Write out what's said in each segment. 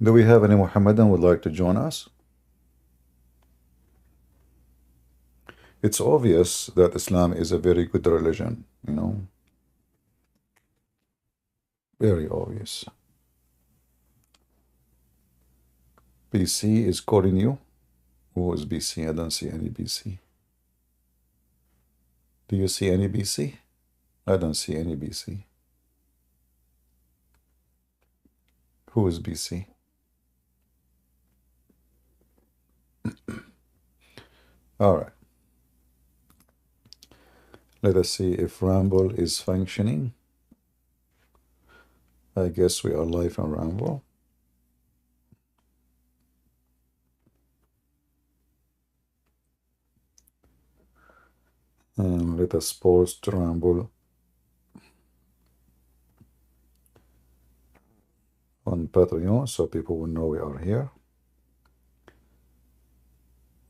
Do we have any Muhammadan would like to join us? It's obvious that Islam is a very good religion, very obvious. BC is calling you. Who is BC? I don't see any BC. Do you see any BC? I don't see any BC. Who is BC? All right. Let us see if Ramble is functioning. I guess we are live on Ramble. And let us post Ramble on Patreon so people will know we are here.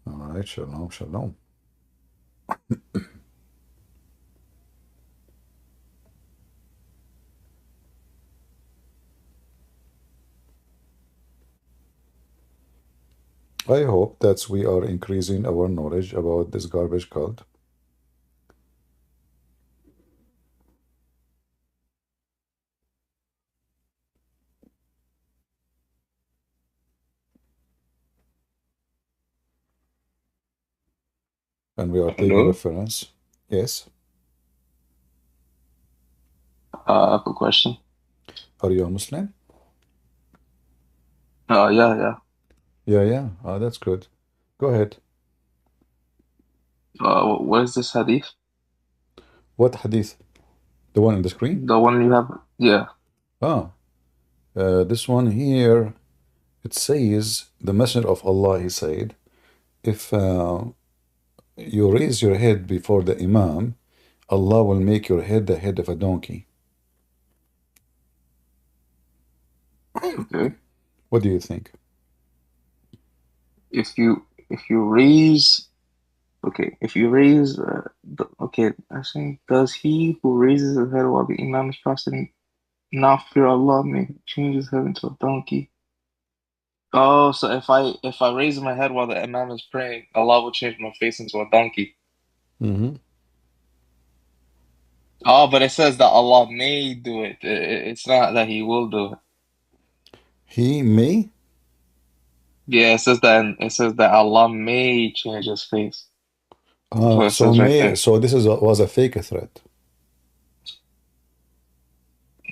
All right, shalom, shalom. I hope that we are increasing our knowledge about this garbage cult. And we are taking Hello? reference. Yes. I have a question. Are you a Muslim? Yeah, yeah. Yeah. That's good. Go ahead. What is this hadith? What hadith? The one on the screen? The one you have? Yeah. Ah, this one here, it says, the Messenger of Allah, he said, if you raise your head before the Imam, Allah will make your head the head of a donkey. Okay. What do you think? If you raise if you raise I think does he who raises his head while the Imam is fasting not fear Allah may change his head into a donkey? Oh, so if I raise my head while the Imam is praying, Allah will change my face into a donkey. Mm-hmm. Oh, but it says that Allah may do it. It's not that He will do it. He may? Yeah, it says that Allah may change his face. That's what it So says right may, there. so this was a fake threat.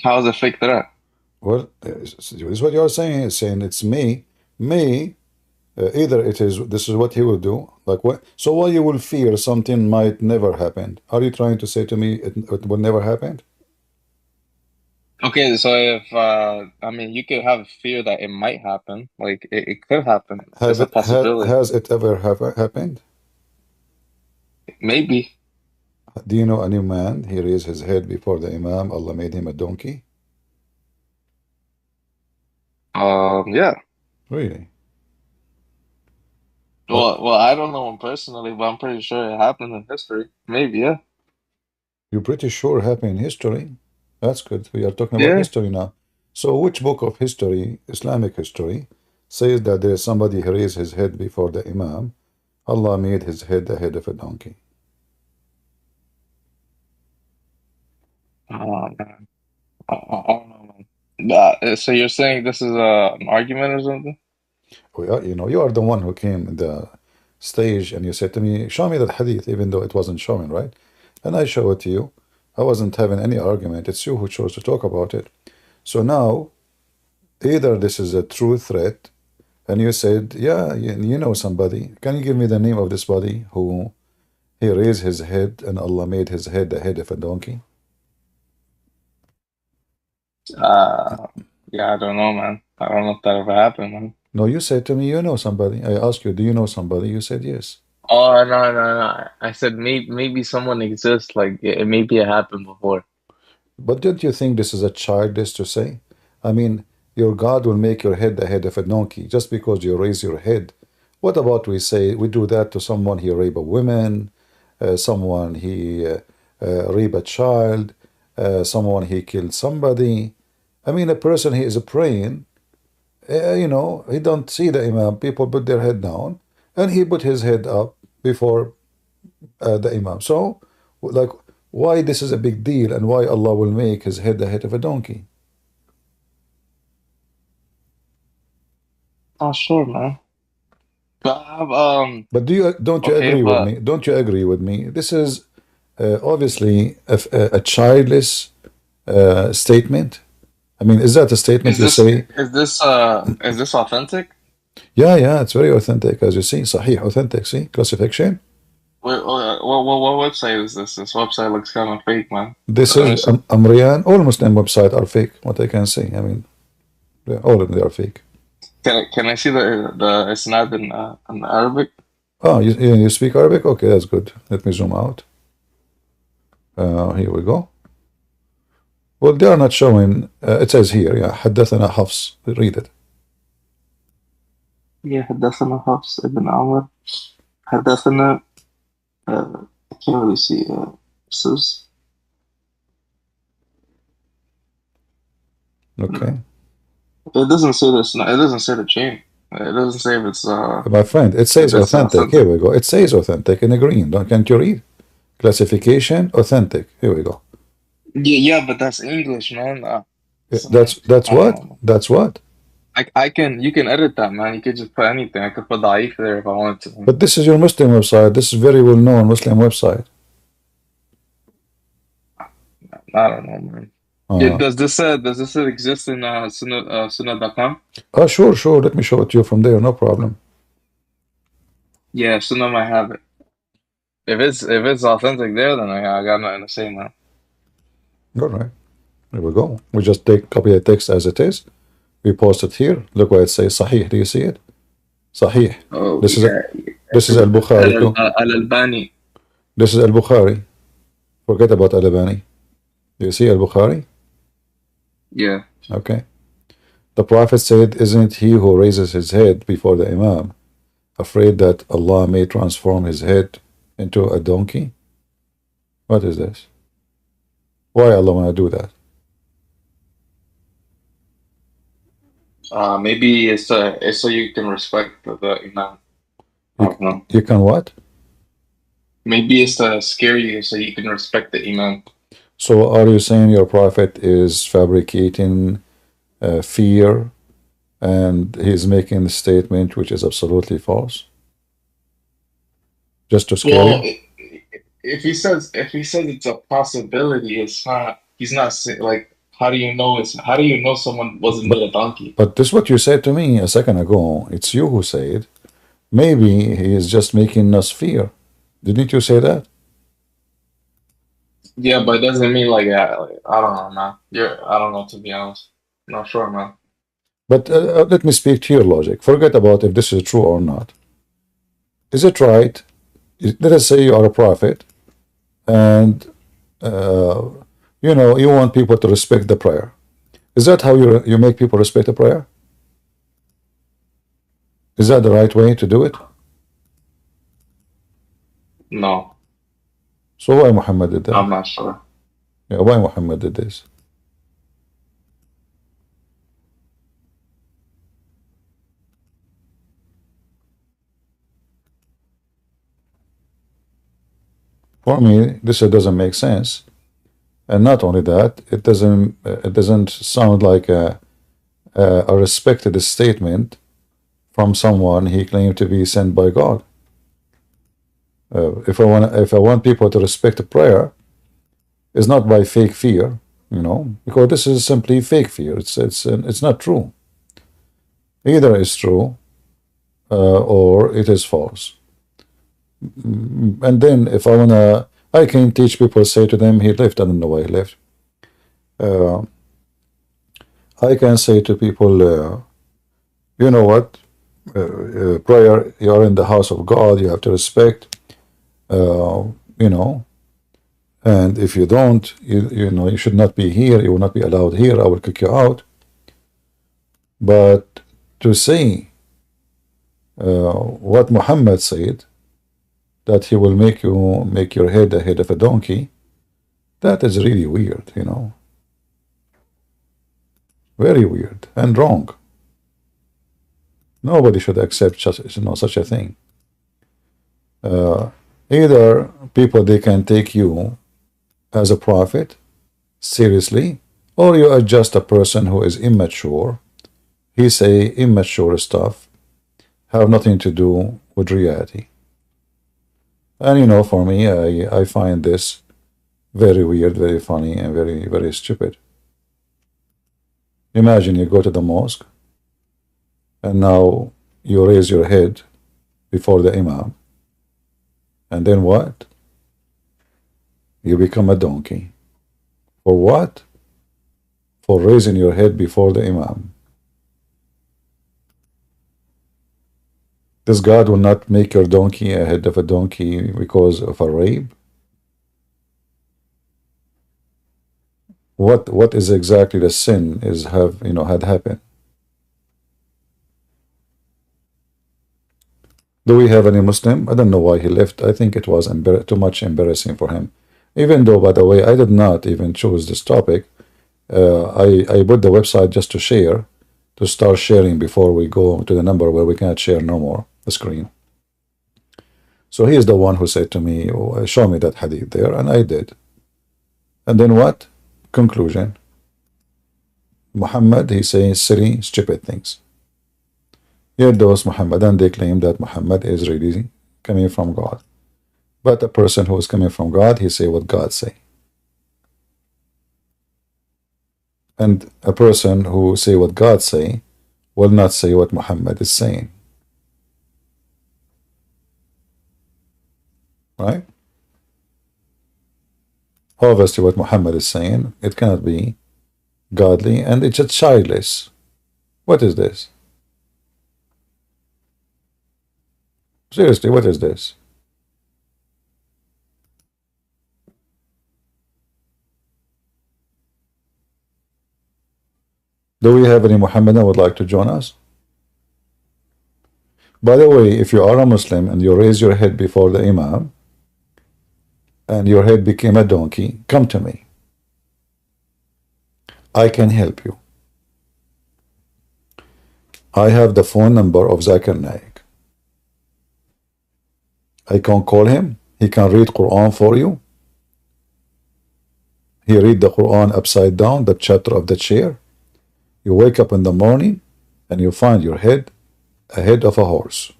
How is it fake threat? Well, this is what you're saying. It's saying it's may, either it is, this is what he will do. Like what? So why you will fear something might never happen? Are you trying to say to me it will never happen? Okay, so if I mean you could have fear that it might happen. Like it could happen. It's a possibility. Has it ever happened? Maybe. Do you know a new man? He raised his head before the Imam. Allah made him a donkey. Yeah. Really? But Well, I don't know him personally, but I'm pretty sure it happened in history. Maybe, yeah. you're pretty sure happened in history. That's good. We are talking about Yeah. history now. So which book of history, Islamic history, says that there is somebody who raised his head before the Imam? Allah made his head the head of a donkey. Man. I don't know, man. So you're saying this is an argument or something? You are the one who came in the stage and you said to me, show me that hadith, even though it wasn't showing, right? And I show it to you. I wasn't having any argument. It's you who chose to talk about it. So now, either this is a true threat, and you said, yeah, you know somebody. Can you give me the name of this body who he raised his head and Allah made his head the head of a donkey? Uh, yeah, I don't know, man. I don't know if that ever happened, man. No, you said to me, you know somebody. I asked you, do you know somebody? You said yes. Oh, no. I said maybe someone exists, like maybe it happened before. But don't you think this is a childish to say? I mean, your God will make your head the head of a donkey just because you raise your head. What about we say we do that to someone he rape a woman, someone he rape a child, someone he killed somebody. I mean, a person he is praying he don't see the Imam. People put their head down, and he put his head up before the Imam. So, like, why this is a big deal, and why Allah will make his head the head of a donkey? Not sure, man. But I have But don't you okay, agree with but me? Don't you agree with me? This is obviously a childless statement. I mean, is that a statement is you this say? is this authentic? Yeah, yeah, it's very authentic, as you see. Sahih, authentic. See, classification. What website is this? This website looks kind of fake, man. This Let is me see. Amriyan. All Muslim websites are fake. What I can see. I mean, all of them are fake. Can I see the isnad in Arabic? Oh, you speak Arabic? Okay, that's good. Let me zoom out. Here we go. Well, they are not showing. It says here, yeah, حدثنا حفص. Read it. Yeah, حدثنا حفص ibn Amr. حدثنا I can't really see this Okay. it doesn't say this. It doesn't say the chain. It doesn't say My friend, it if says it's authentic. Here authentic. we go. It says authentic in the green. Can't you read? Classification, authentic. Here we go. Yeah, but that's English, man. That's I don't what? know. That's what? I can you can edit that, man. You could just put anything. I could put Daif there if I wanted to. But this is your Muslim website. This is very well known Muslim website. I don't know, man. Yeah, Uh, does this exist in Sunnah.com? sure, sure. Let me show it to you from there. No problem. Yeah, Sunnah might have it. If it's authentic there, then I got nothing to say, man. All right. There we go. We just copy the text as it is. We post it here. Look what it says. Sahih. Do you see it? Sahih. Oh This is yeah, this is Al Bukhari too. Al-Albani. This is Al Bukhari. Forget about Al Albani. Do you see Al Bukhari? Yeah. Okay. The Prophet said, "Isn't he who raises his head before the Imam afraid that Allah may transform his head into a donkey?" What is this? Why Allah want to do that? Maybe it's so you can respect the Imam. I You, don't know. you can what? Maybe it's to scare you so you can respect the Imam. So are you saying your Prophet is fabricating fear and he's making a statement which is absolutely false just to scare Well, you? if he says it's a possibility, it's not. He's not like. How do you know someone wasn't But made a donkey? but this is what you said to me a second ago. It's you who said maybe he is just making us fear. Didn't you say that? Yeah, but it doesn't mean like, I don't know, man. I don't know, to be honest. I'm not sure, man. But let me speak to your logic. Forget about if this is true or not. Is it right? Let us say you are a prophet and uh, you want people to respect the prayer. Is that how you make people respect the prayer? Is that the right way to do it? No, So why Muhammad did that? I'm not sure. Yeah, why Muhammad did this? For me, this doesn't make sense. And not only that, it doesn't sound like a respected statement from someone he claimed to be sent by God. If I want people to respect the prayer, it's not by fake fear, because this is simply fake fear. It's not true. Either it's true or it is false. And then if I can teach people, say to them, he left, I don't know why he left. I can say to people, you know what? Prayer, you are in the house of God, you have to respect, you know, and if you don't, you should not be here, you will not be allowed here, I will kick you out. But to say what Muhammad said, that he will make your head the head of a donkey, that is really weird, very weird and wrong. Nobody should accept such, such a thing. Uh, Either people, they can take you as a prophet seriously, or you are just a person who is immature. He say immature stuff, have nothing to do with reality. And for me, I find this very weird, very funny, and very, very stupid. Imagine you go to the mosque, and now you raise your head before the imam, and then what? You become a donkey. For what? For raising your head before the imam. This God will not make your donkey a head of a donkey because of a rape? What is exactly the sin is had happened? Do we have any Muslim? I don't know why he left. I think it was too much embarrassing for him. Even though, by the way, I did not even choose this topic. I put the website just to share, to start sharing before we go to the number where we cannot share no more the screen. So he is the one who said to me, oh, show me that hadith there, and I did. And then what? Conclusion. Muhammad, he says silly, stupid things. Yet those Muhammadan, they claim that Muhammad is really coming from God. But a person who is coming from God, he say what God say. And a person who say what God say will not say what Muhammad is saying. Right? Obviously what Muhammad is saying, it cannot be godly, and it's a childless. What is this? Seriously, what is this? Do we have any Muhammadan would like to join us? By the way, if you are a Muslim and you raise your head before the Imam and your head became a donkey, come to me. I can help you. I have the phone number of Zakir Naik. I can call him. He can read Quran for you. He read the Quran upside down, the chapter of the chair. You wake up in the morning and you find your head a head of a horse.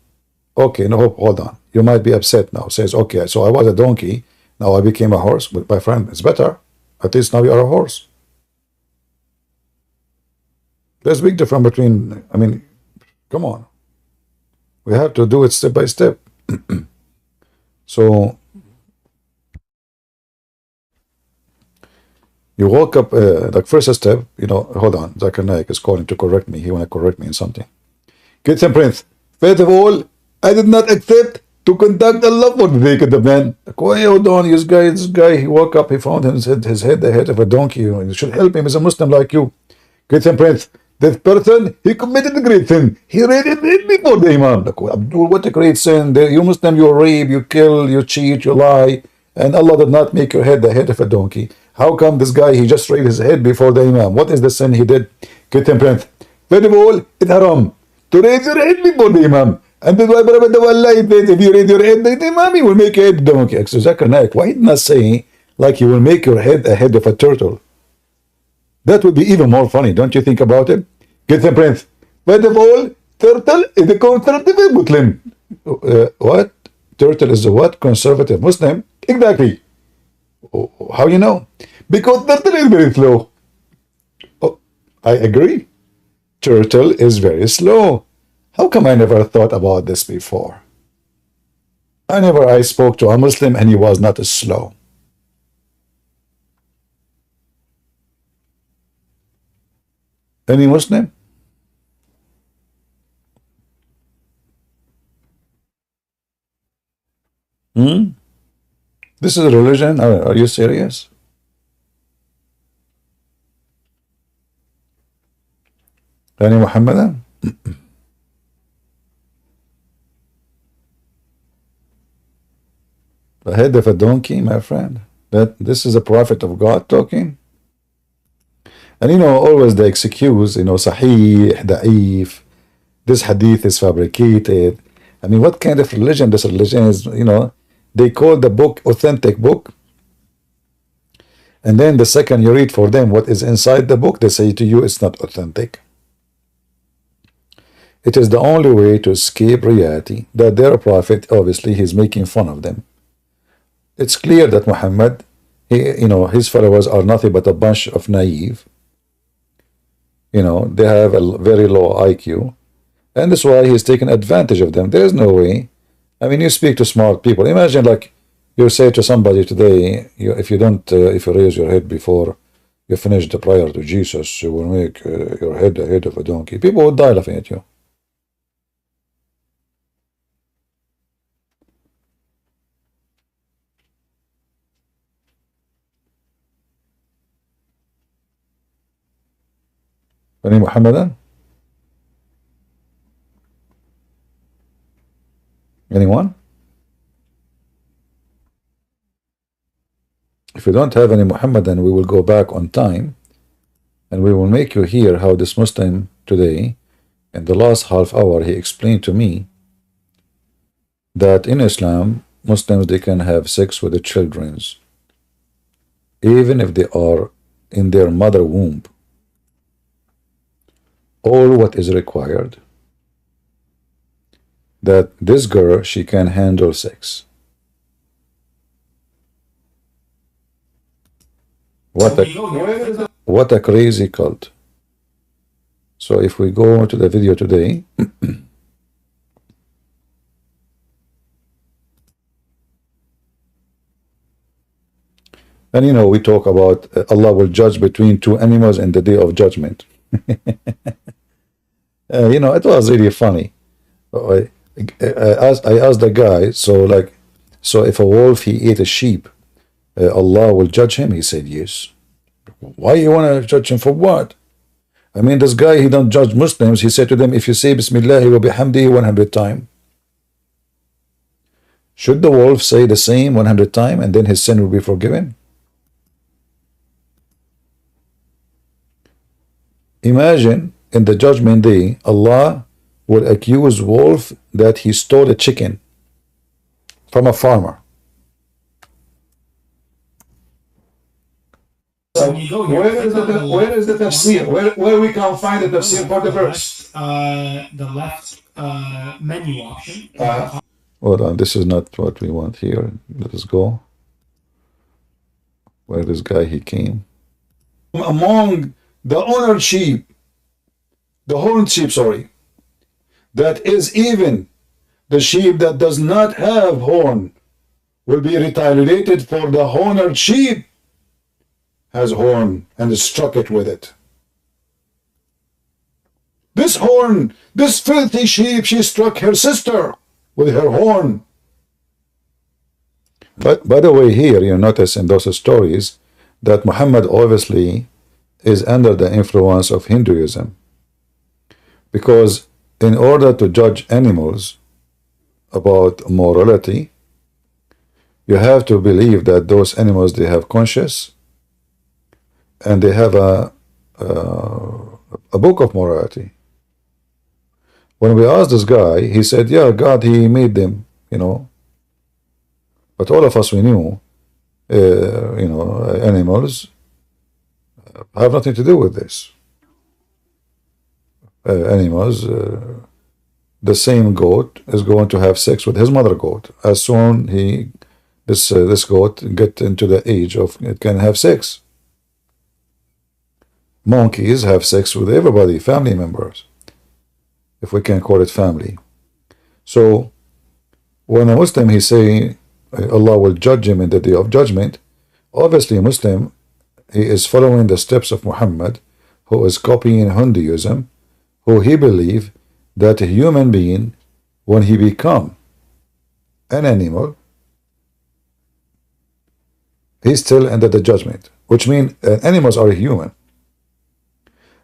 Okay, no, hold on. You might be upset now. Says, okay, so I was a donkey. Now I became a horse. But my friend, it's better. At least now you are a horse. There's a big difference between, I mean, come on. We have to do it step by step. So you woke up, like first step, hold on, Zakir Naik is calling to correct me. He want to correct me in something. Kids and Prince, first of all, I did not accept to conduct a love for the man. Hold on, this guy, he woke up, he found his head the head of a donkey. You should help him. He's a Muslim like you. Kids and Prince, this person, he committed a great sin. He read it before the Imam. Abdul, what a great sin. You Muslim, you rape, you kill, you cheat, you lie. And Allah did not make your head the head of a donkey. How come this guy, he just raised his head before the Imam? What is the sin he did? Kids and Prince, first of all, it's haram to raise your head before the Imam. And that's why Allah says, if you raise your head, the Imam, he will make your head donkey. So Zakir Naik, why not say like he will make your head a head of a turtle? That would be even more funny, don't you think about it? Kids and Prince, first of all, turtle is a conservative Muslim. What? Turtle is a what? Conservative Muslim? Exactly. How you know? Because turtle is very slow. Oh, I agree. Turtle is very slow. How come I never thought about this before? I spoke to a Muslim and he was not as slow. Any Muslim? This is a religion? Are you serious? Any Muhammadan? The head of a donkey, my friend. This is a prophet of God talking. And always the excuse, sahih, da'if, This hadith is fabricated. I mean, what kind of religion this religion is, they call the book authentic book, and then the second you read for them what is inside the book, they say to you it's not authentic. It is the only way to escape reality that their prophet, obviously, he's making fun of them. It's clear that Muhammad, his followers are nothing but a bunch of naive. They have a very low IQ, and that's why he's taking advantage of them. There is no way. I mean, you speak to smart people. Imagine, like, you say to somebody today, if you raise your head before you finish the prayer to Jesus, you will make your head the head of a donkey. People would die laughing at you. Any Muhammadan? Anyone? If you don't have any Muhammadan, we will go back on time and we will make you hear how this Muslim today, in the last half hour, he explained to me that in Islam, Muslims, they can have sex with the children, even if they are in their mother womb. All what is required, that this girl, she can handle sex. What a crazy cult. So if we go to the video today, and we talk about Allah will judge between two animals in the day of judgment. It was really funny. I asked the guy, so if a wolf he ate a sheep, Allah will judge him? He said yes. Why you want to judge him for what? I mean, this guy, he don't judge Muslims. He said to them, if you say Bismillah wa bihamdihi 100 times, should the wolf say the same 100 times and then his sin will be forgiven? Imagine in the judgment day, Allah will accuse wolf that he stole a chicken from a farmer. Where is the tafsir? Where we can find the tafsir for the verse? The left menu option. Hold on, this is not what we want here. Let us go. Where this guy he came. Among the honored sheep, the horned sheep, sorry, that is even the sheep that does not have horn will be retaliated for the honored sheep has horn and struck it with it. This horn, this filthy sheep, she struck her sister with her horn. But by the way, here you notice in those stories that Muhammad obviously is under the influence of Hinduism, because in order to judge animals about morality, you have to believe that those animals, they have conscience and they have a book of morality. When we asked this guy, he said, yeah, God, he made them, but all of us, we knew, animals have nothing to do with this. Animals, the same goat is going to have sex with his mother goat. As soon this goat get into the age of it can have sex. Monkeys have sex with everybody, family members, if we can call it family. So when a Muslim he say Allah will judge him in the day of judgment, obviously a Muslim, he is following the steps of Muhammad, who is copying Hinduism, who he believe that a human being, when he become an animal, he's still under the judgment, which means animals are human.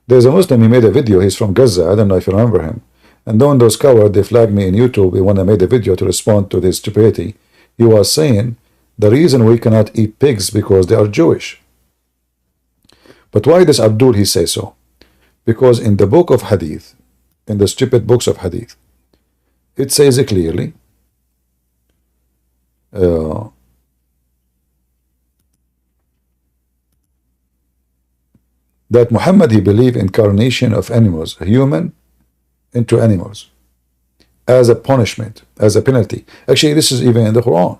There's a Muslim, he made a video, he's from Gaza, I don't know if you remember him, and then those cowards, they flagged me in YouTube when I made a video to respond to this stupidity. He was saying the reason we cannot eat pigs because they are Jewish. But why does Abdul he say so? Because in the book of Hadith, in the stupid books of hadith. It says clearly that Muhammad, he believed incarnation of animals, human into animals, as a punishment, as a penalty. Actually, this is even in the Quran.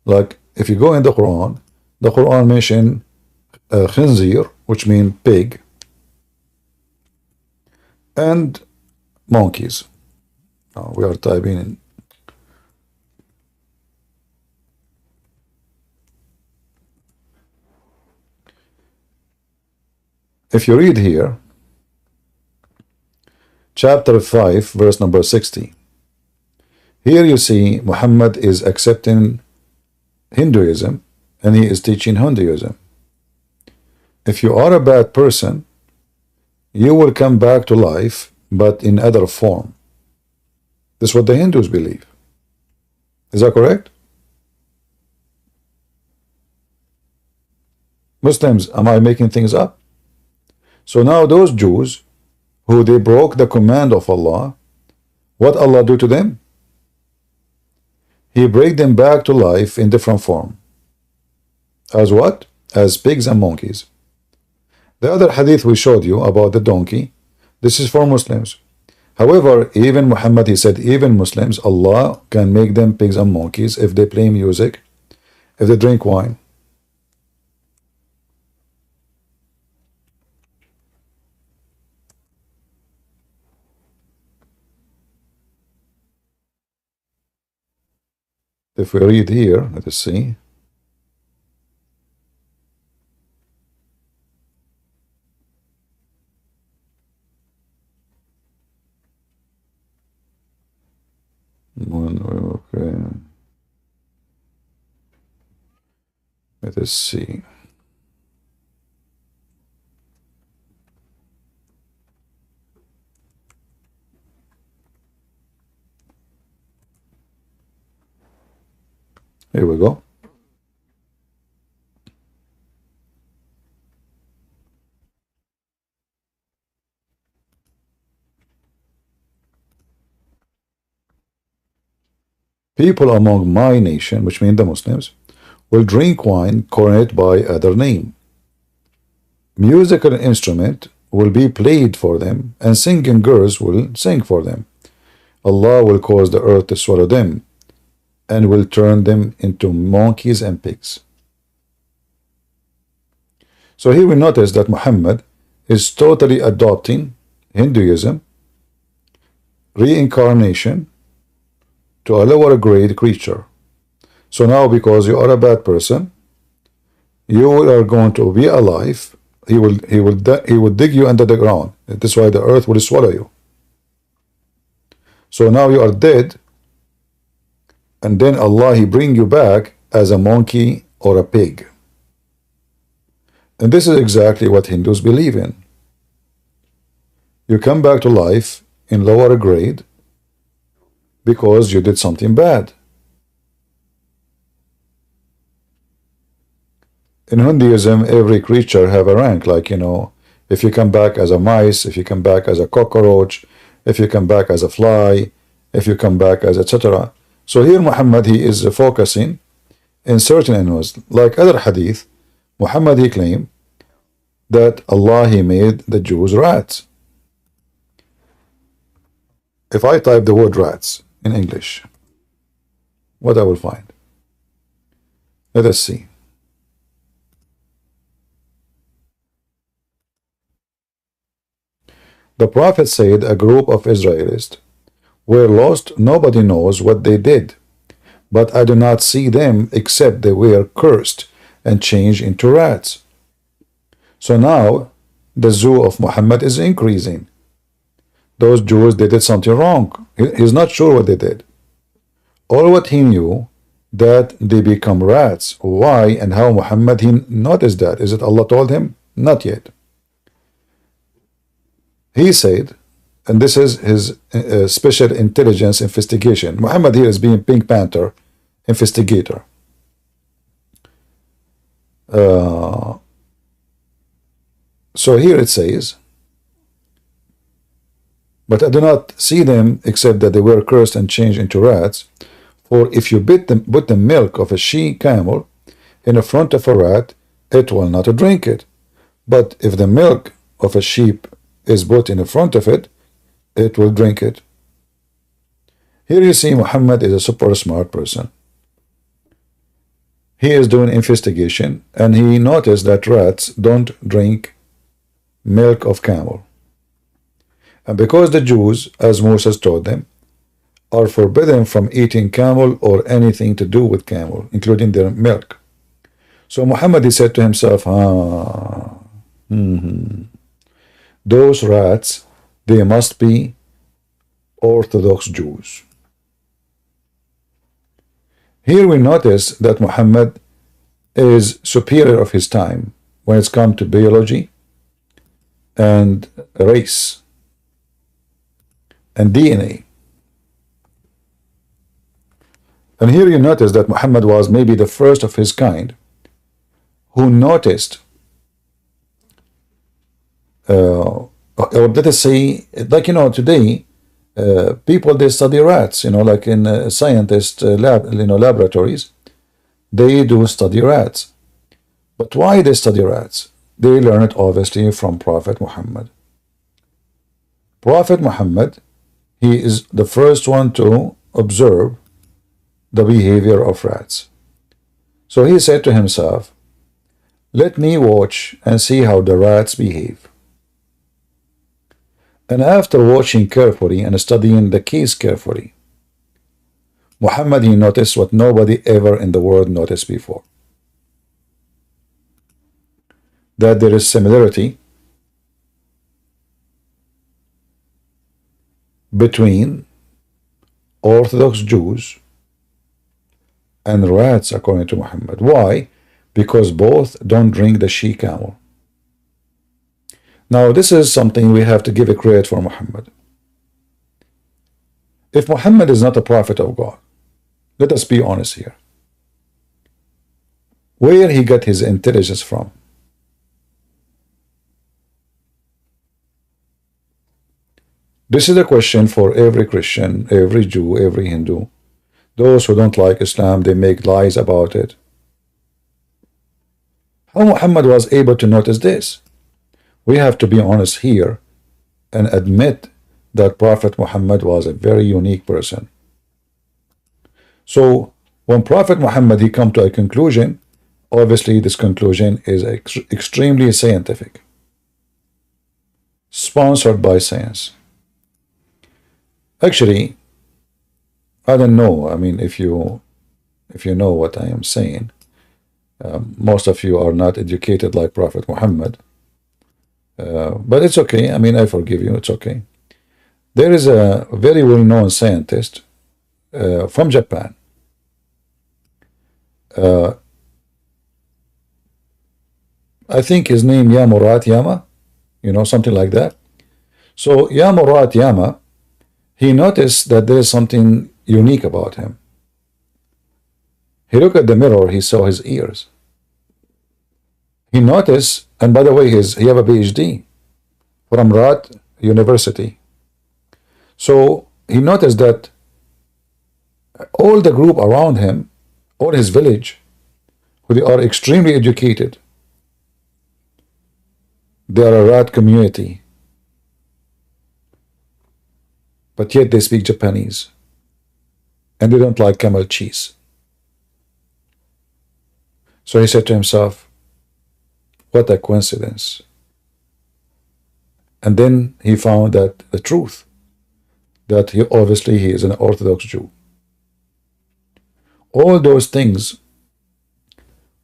Like, if you go in the Quran mention khinzir, which means pig, and monkeys. We are typing in. If you read here, chapter 5, verse number 60, here you see Muhammad is accepting Hinduism and he is teaching Hinduism. If you are a bad person, you will come back to life, but in other form. This is what the Hindus believe. Is that correct? Muslims, am I making things up? So now those Jews who they broke the command of Allah, what Allah do to them? He bring them back to life in different form. As what? As pigs and monkeys. The other hadith we showed you about the donkey, this is for Muslims. However, even Muhammad, he said, even Muslims, Allah can make them pigs and monkeys if they play music, if they drink wine. If we read here, let us see. Okay. Let us see. Here we go. People among my nation, which means the Muslims, will drink wine coronated by other name. Musical instrument will be played for them, and singing girls will sing for them. Allah will cause the earth to swallow them, and will turn them into monkeys and pigs. So here we notice that Muhammad is totally adopting Hinduism, reincarnation, to a lower grade creature. So now, because you are a bad person, you are going to be alive. He will dig you under the ground. That's why the earth will swallow you. So now you are dead, and then Allah, he bring you back as a monkey or a pig. And this is exactly what Hindus believe in. You come back to life in lower grade because you did something bad. In Hinduism, every creature have a rank, like, you know, if you come back as a mice, if you come back as a cockroach, if you come back as a fly, if you come back as etc. So here Muhammad, he is focusing in certain animals. Like other hadith, Muhammad, he claimed that Allah, he made the Jews rats. If I type the word rats in English, what I will find? Let us see. The Prophet said a group of Israelites were lost. Nobody knows what they did, but I do not see them except they were cursed and changed into rats. So now the zoo of Muhammad is increasing. Those Jews, they did something wrong. He's not sure what they did. All what he knew, that they become rats. Why and how Muhammad, he noticed that? Is it Allah told him? Not yet. He said, and this is his special intelligence investigation. Muhammad here is being Pink Panther investigator. So here it says, but I do not see them except that they were cursed and changed into rats. For if you put the milk of a she-camel in the front of a rat, it will not drink it. But if the milk of a sheep is put in the front of it, it will drink it. Here you see Muhammad is a super smart person. He is doing investigation, and he noticed that rats don't drink milk of camel. And because the Jews, as Moses told them, are forbidden from eating camel or anything to do with camel, including their milk. So Muhammad, he said to himself, those rats, they must be Orthodox Jews. Here we notice that Muhammad is superior of his time when it's come to biology and race and DNA. And here you notice that Muhammad was maybe the first of his kind who noticed, or let us say, like, today, people, they study rats, like in scientist laboratories, they do study rats. But why they study rats? They learn it obviously from Prophet Muhammad. Prophet Muhammad, he is the first one to observe the behavior of rats. So he said to himself, let me watch and see how the rats behave. And after watching carefully and studying the case carefully, Muhammad, he noticed what nobody ever in the world noticed before. That there is similarity between Orthodox Jews and rats, according to Muhammad. Why? Because both don't drink the she-camel. Now, this is something we have to give a credit for Muhammad. If Muhammad is not a prophet of God, let us be honest here. Where he got his intelligence from? This is a question for every Christian, every Jew, every Hindu. Those who don't like Islam, they make lies about it. How Muhammad was able to notice this? We have to be honest here and admit that Prophet Muhammad was a very unique person. So when Prophet Muhammad, he come to a conclusion, obviously this conclusion is extremely scientific, sponsored by science. Actually, I don't know. I mean, if you know what I am saying, most of you are not educated like Prophet Muhammad, but it's okay. I mean, I forgive you. It's okay. There is a very well-known scientist from Japan. I think his name Yamurat Yama, something like that. So Yamurat Yama, he noticed that there is something unique about him. He looked at the mirror, he saw his ears. He noticed, and by the way, he have a PhD from Rat University. So he noticed that all the group around him, all his village, who they are extremely educated, they are a rat community, but yet they speak Japanese, and they don't like camel cheese. So he said to himself, what a coincidence. And then he found that the truth, that he is an Orthodox Jew. All those things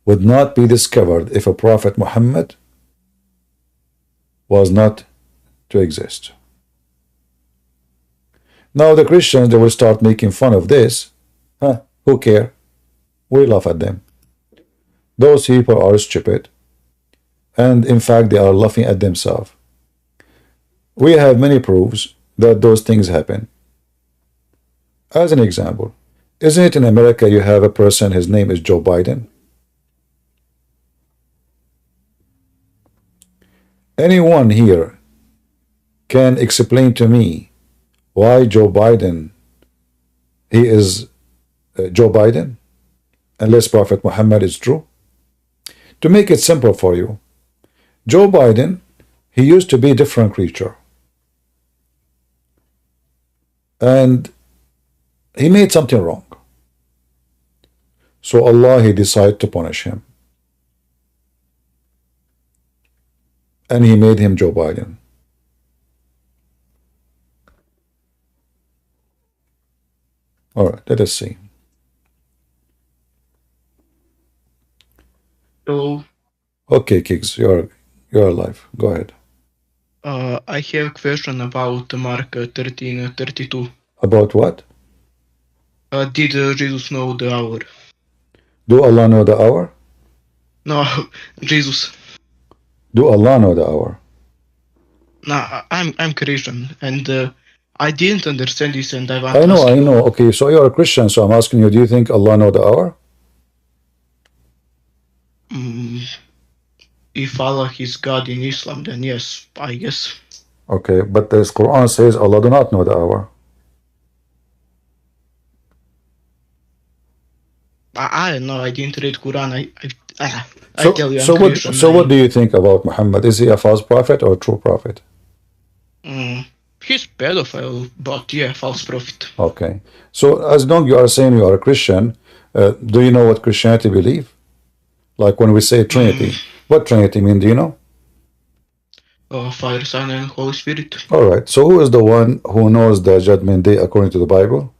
would not be discovered if a Prophet Muhammad was not to exist. Now the Christians, they will start making fun of this. Who care? We laugh at them. Those people are stupid. And in fact, they are laughing at themselves. We have many proofs that those things happen. As an example, isn't it in America you have a person, his name is Joe Biden? Anyone here can explain to me why Joe Biden, he is Joe Biden, unless Prophet Muhammad is true? To make it simple for you, Joe Biden, he used to be a different creature. And he made something wrong. So Allah, he decided to punish him. And he made him Joe Biden. All right, let us see. So, Okay, Kiggs, you're alive. Go ahead. I have a question about Mark 13:32. About what? Did Jesus know the hour? Do Allah know the hour? No, Jesus. Do Allah know the hour? No, I'm Christian, and I didn't understand this, and I want I to know, ask I you. know. Okay, so you're a Christian, so I'm asking you, do you think Allah know the hour? If Allah is God in Islam, then yes, I guess. Okay, but the Quran says Allah do not know the hour. I don't know. I didn't read Quran. I So, tell you, I'm so what? Christian. So what do you think about Muhammad? Is he a false prophet or a true prophet? He's pedophile, but yeah, false prophet. Okay. So as long you are saying you are a Christian, do you know what Christianity believe? Like when we say Trinity, what Trinity mean? Do you know? Father, Son, and Holy Spirit. All right. So who is the one who knows the judgment day according to the Bible?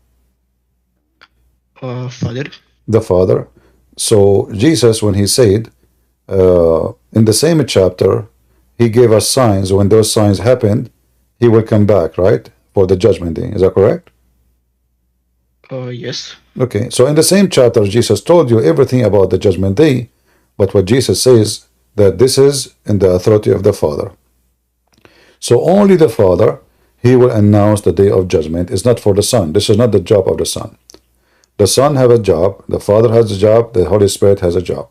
Father. The Father. So Jesus, when he said in the same chapter, he gave us signs. When those signs happened, he will come back, right, for the judgment day. Is that correct? Yes. Okay. So in the same chapter, Jesus told you everything about the judgment day, but what Jesus says that this is in the authority of the Father. So only the Father, he will announce the day of judgment. It's not for the Son. This is not the job of the Son. The Son has a job, the Father has a job, the Holy Spirit has a job.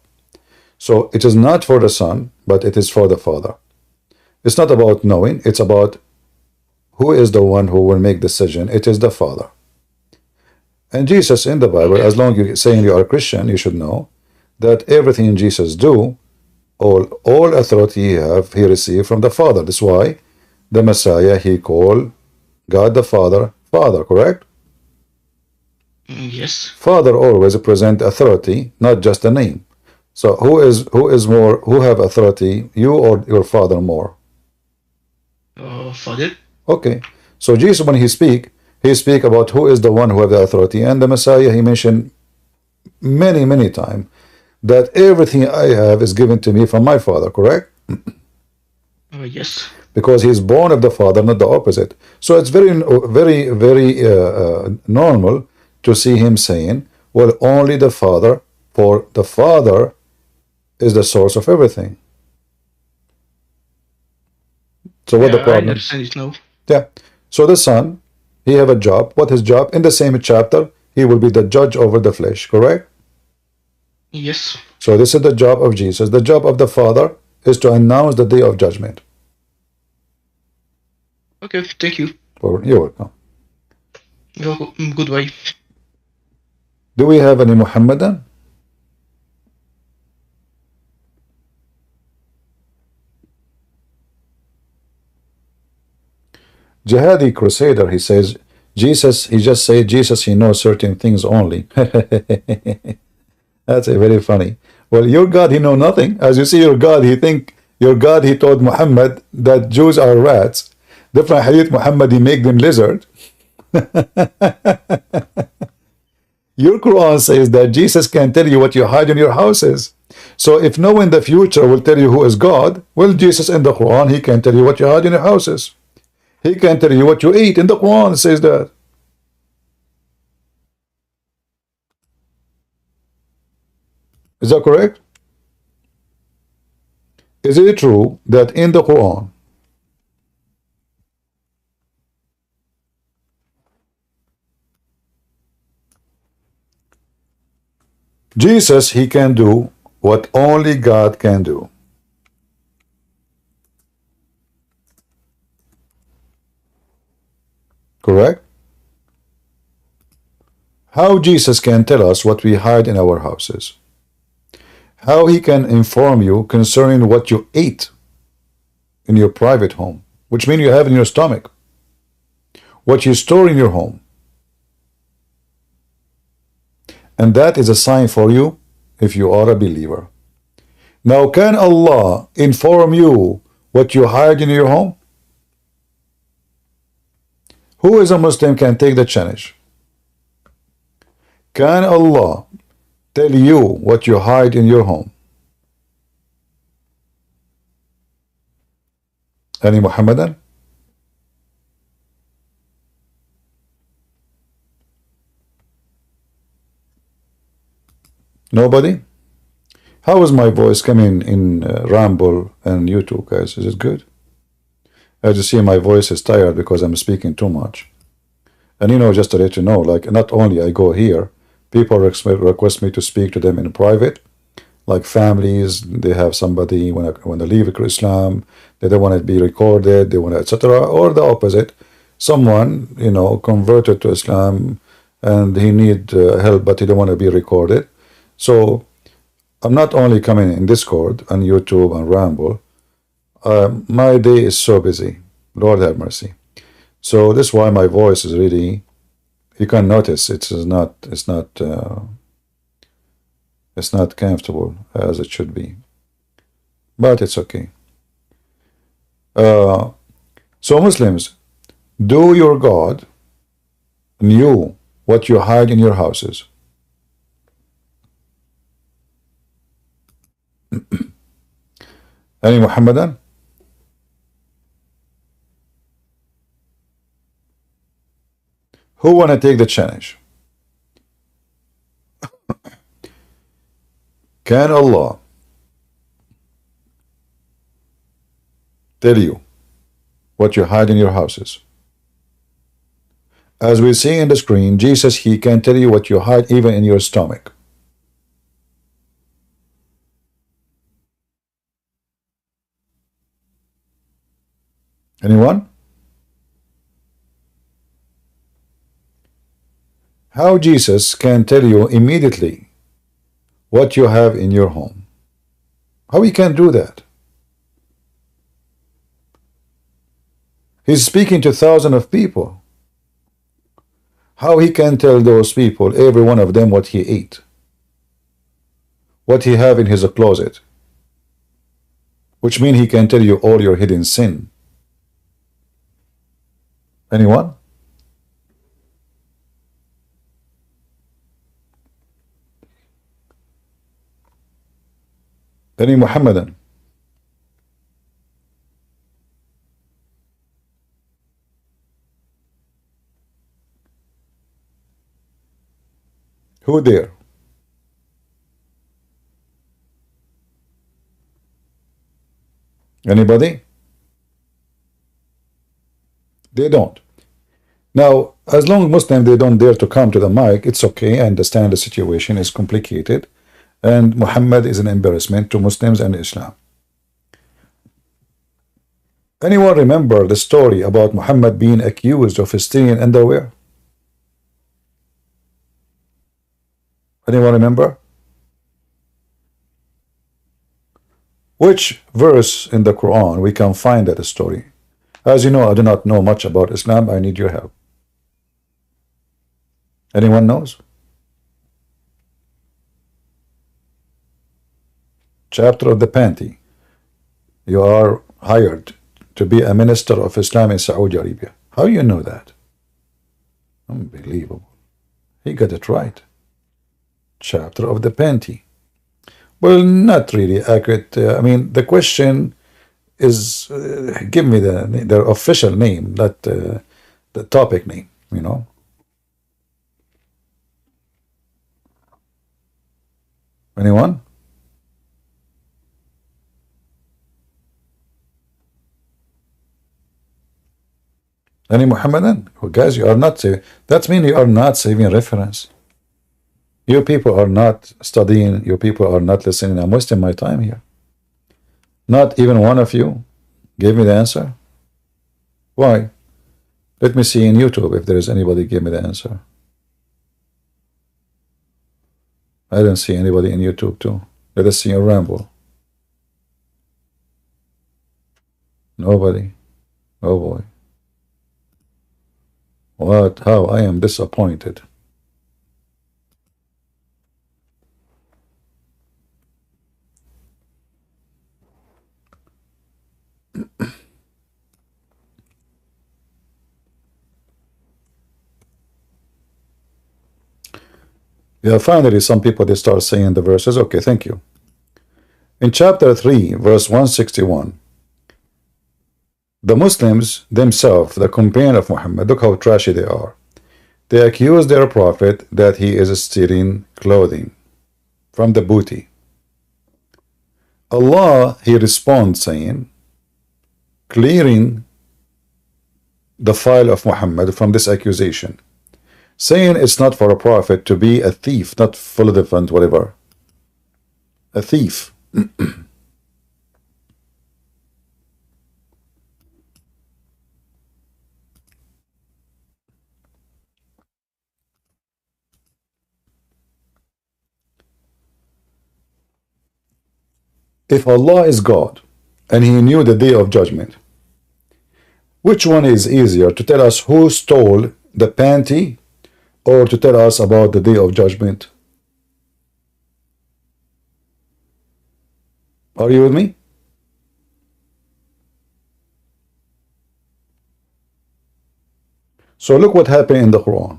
So it is not for the Son, but it is for the Father. It's not about knowing, it's about who is the one who will make decision. It is the Father. And Jesus in the Bible, as long as you're saying you are a Christian, you should know that everything Jesus do, all authority he received from the Father. That's why the Messiah, he called God the Father, Father, correct? Yes. Father always present authority, not just a name. So who have authority, you or your father more? Father. Okay. So Jesus, when he speak about who is the one who have the authority, and the Messiah, he mentioned many times that everything I have is given to me from my Father, correct? Yes. Because he's born of the Father, not the opposite. So it's very normal to see him saying, well, only the Father, for the Father is the source of everything. So what the problem? I understand it now. Yeah. So the Son, he have a job. What his job? In the same chapter, he will be the judge over the flesh, correct? Yes. So this is the job of Jesus. The job of the Father is to announce the day of judgment. Okay, thank you. You're welcome. Goodbye. Do we have any Muhammadan? Jihadi Crusader, he says, Jesus, he just said Jesus, he knows certain things only. That's a very funny. Well, your God, he know nothing. As you see, your God, he told Muhammad that Jews are rats. Different hadith, Muhammad, he make them lizard. Your Quran says that Jesus can tell you what you hide in your houses. So if no one in the future will tell you who is God, well, Jesus in the Quran, he can tell you what you hide in your houses. He can tell you what you eat. In the Quran, it says that. Is that correct? Is it true that in the Quran, Jesus, he can do what only God can do? Correct? How Jesus can tell us what we hide in our houses? How he can inform you concerning what you ate in your private home, which means you have in your stomach, what you store in your home. And that is a sign for you if you are a believer. Now, can Allah inform you what you hide in your home? Who is a Muslim can take the challenge? Can Allah tell you what you hide in your home? Any Muhammadan? Nobody? How is my voice coming in Ramble and YouTube, guys? Is it good? As you see, my voice is tired because I'm speaking too much. And you know, just to let you know, like, not only I go here, people request me to speak to them in private, like families, they have somebody when they leave Islam, they don't want to be recorded, they want to, etc. Or the opposite, someone, you know, converted to Islam and he need help, but he don't want to be recorded. So I'm not only coming in Discord and YouTube and Ramble. My day is so busy. Lord have mercy. So this is why my voice is really, you can notice it's not comfortable as it should be, but it's okay. So Muslims, do your God knew what you hide in your houses? Any Muhammadan? Who want to take the challenge? Can Allah tell you what you hide in your houses? As we see in the screen, Jesus, he can tell you what you hide even in your stomach. Anyone? How Jesus can tell you immediately what you have in your home? How he can do that? He's speaking to thousands of people. How he can tell those people, every one of them, what he ate, what he have in his closet, which means he can tell you all your hidden sin. Anyone? Any Muhammadan? Who there? Anybody? They don't. Now, as long as Muslims, they don't dare to come to the mic, it's okay. I understand the situation is complicated. And Muhammad is an embarrassment to Muslims and Islam. Anyone remember the story about Muhammad being accused of stealing underwear? Anyone remember? Which verse in the Quran we can find that story? As you know, I do not know much about Islam. I need your help. Anyone knows? Chapter of the panty. You are hired to be a minister of Islam in Saudi Arabia. How do you know that? Unbelievable. He got it right. Chapter of the panty. Well, not really accurate. I mean, the question is, give me the official name, not the topic name, you know. Anyone? Any Muhammadan? Well, guys, you are not saving. That means you are not saving reference. You people are not studying. You people are not listening. I'm wasting my time here. Not even one of you gave me the answer. Why? Let me see in YouTube if there is anybody give me the answer. I don't see anybody in YouTube too. Let us see a Rambo. Nobody. Oh boy. What? How? I am disappointed. Yeah, finally some people they start saying the verses. Okay, thank you. In chapter 3, verse 161, the Muslims themselves, the companion of Muhammad, look how trashy they are. They accuse their prophet that he is stealing clothing from the booty. Allah, he responds saying, clearing the file of Muhammad from this accusation, saying it's not for a prophet to be a thief, not full of different whatever, a thief. If Allah is God and he knew the day of judgment, which one is easier, to tell us who stole the panty or to tell us about the day of judgment? Are you with me? So look what happened in the Quran.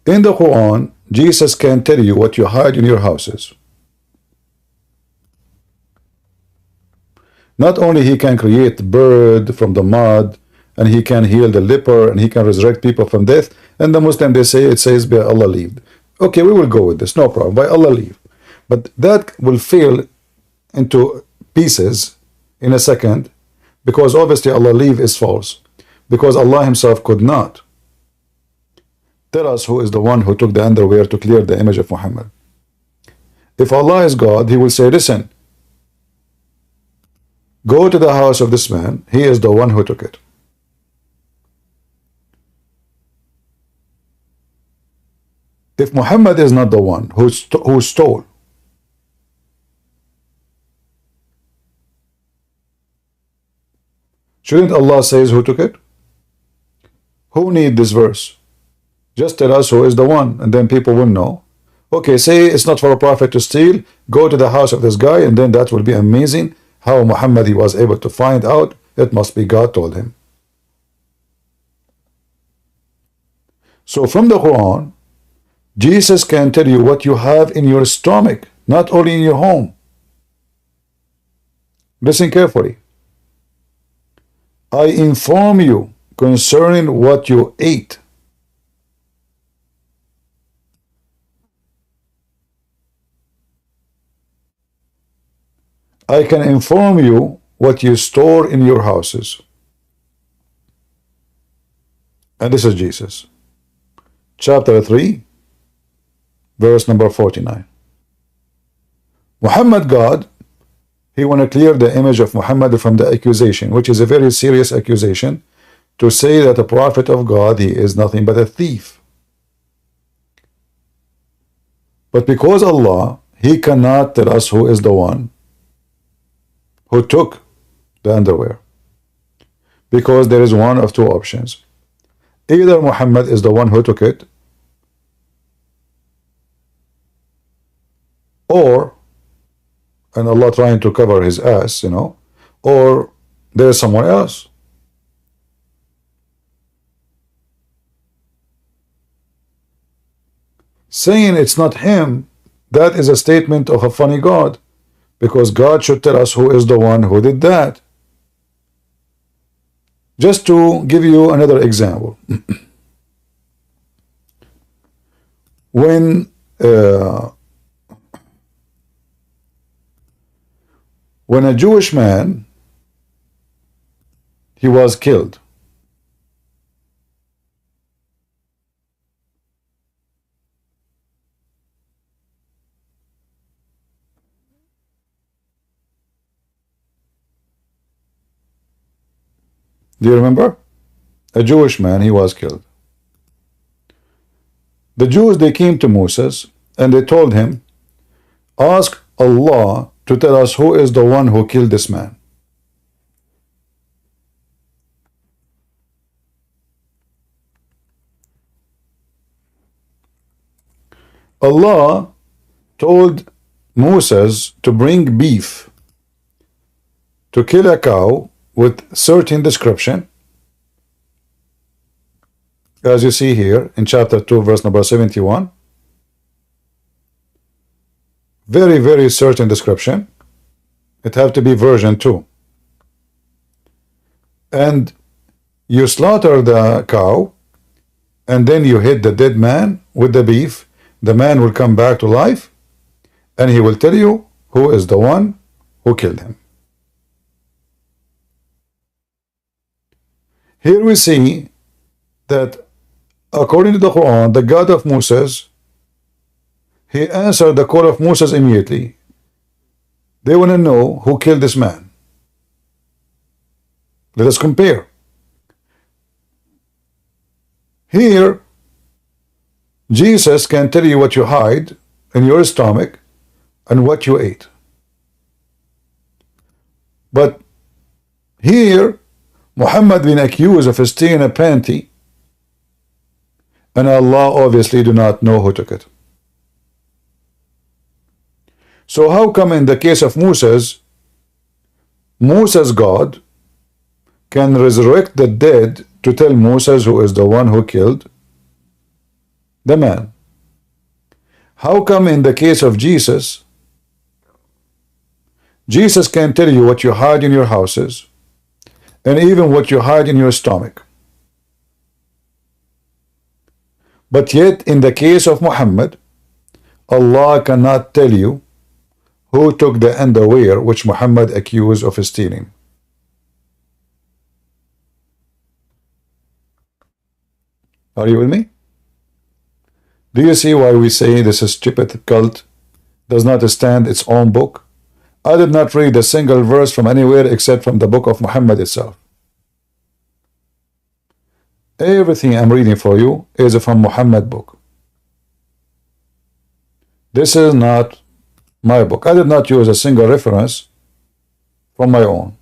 In the Quran, Jesus can tell you what you hide in your houses. Not only he can create bird from the mud, and he can heal the leper, and he can resurrect people from death, and the Muslim they say it says by Allah leave. Okay, we will go with this, no problem, by Allah leave. But that will fail into pieces in a second, because obviously Allah leave is false, because Allah himself could not tell us who is the one who took the underwear to clear the image of Muhammad. If Allah is God, he will say, listen, go to the house of this man, he is the one who took it. If Muhammad is not the one who stole, shouldn't Allah says who took it? Who need this verse? Just tell us who is the one, and then people will know. Okay, say it's not for a prophet to steal, go to the house of this guy, and then that will be amazing how Muhammad he was able to find out it must be God told him. So from the Quran, Jesus can tell you what you have in your stomach, not only in your home. Listen carefully. I inform you concerning what you ate. I can inform you what you store in your houses. And this is Jesus. Chapter 3, verse number 49. Muhammad God, he want to clear the image of Muhammad from the accusation, which is a very serious accusation, to say that a prophet of God, he is nothing but a thief. But because Allah, he cannot tell us who is the one who took the underwear, because there is one of two options. Either Muhammad is the one who took it, or, and Allah trying to cover his ass, you know, or there is someone else. Saying it's not him, that is a statement of a funny God, because God should tell us who is the one who did that. Just to give you another example, when a Jewish man, he was killed, do you remember? a Jewish man, he was killed. The Jews, they came to Moses and they told him, ask Allah to tell us who is the one who killed this man. Allah told Moses to bring beef, to kill a cow with certain description, as you see here in chapter 2 verse number 71. Very, very certain description. It have to be version 2. And you slaughter the cow, and then you hit the dead man with the beef. The man will come back to life, and he will tell you who is the one who killed him. Here we see that according to the Quran, the God of Moses, he answered the call of Moses immediately. They want to know who killed this man. Let us compare. Here, Jesus can tell you what you hide in your stomach and what you ate. But here, Muhammad been accused of stealing a panty, and Allah obviously do not know who took it. So how come in the case of Moses, Moses' God can resurrect the dead to tell Moses who is the one who killed the man? How come in the case of Jesus, Jesus can tell you what you hide in your houses and even what you hide in your stomach? But yet in the case of Muhammad, Allah cannot tell you who took the underwear which Muhammad accused of stealing. Are you with me? Do you see why we say this stupid cult does not stand its own book? I did not read a single verse from anywhere except from the book of Muhammad itself. Everything I'm reading for you is from Muhammad book. This is not my book. I did not use a single reference from my own.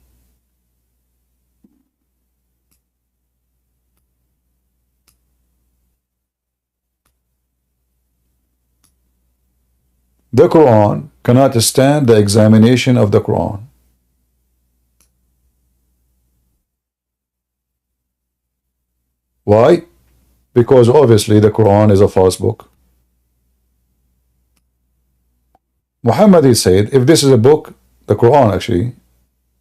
The Quran cannot stand the examination of the Quran. Why? Because obviously the Quran is a false book. Muhammad, he said, if this is a book, the Quran actually,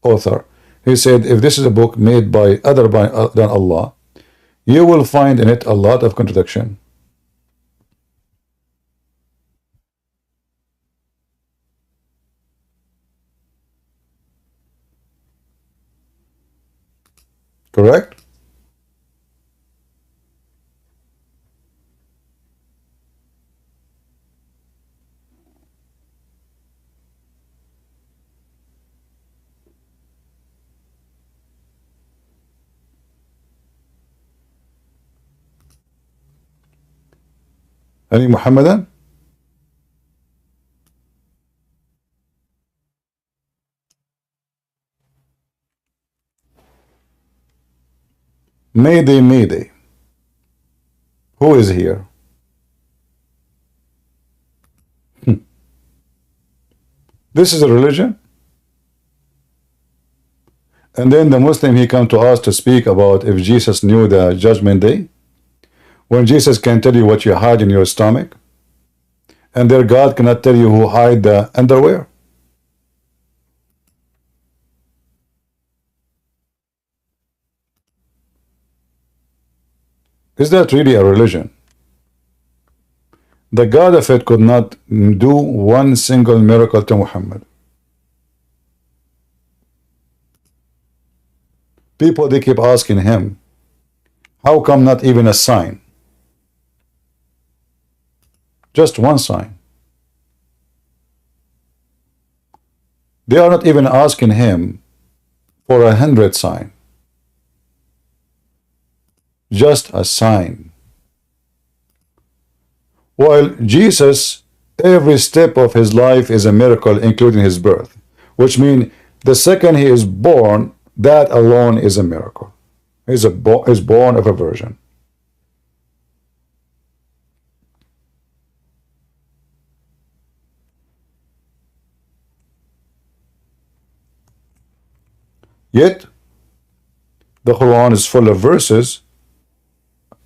author, he said, if this is a book made by other than Allah, you will find in it a lot of contradiction. Correct? Any Muhammadan? Mayday, Mayday. Who is here? This is a religion? And then the Muslim, he come to us to speak about if Jesus knew the judgment day, when Jesus can tell you what you hide in your stomach, and their God cannot tell you who hide the underwear. Is that really a religion? The God of it could not do one single miracle to Muhammad. People, they keep asking him, how come not even a sign? Just one sign. They are not even asking him for 100 signs. just a sign. While Jesus, every step of his life is a miracle, including his birth, which means the second he is born, that alone is a miracle. He's born of a virgin. Yet, the Quran is full of verses.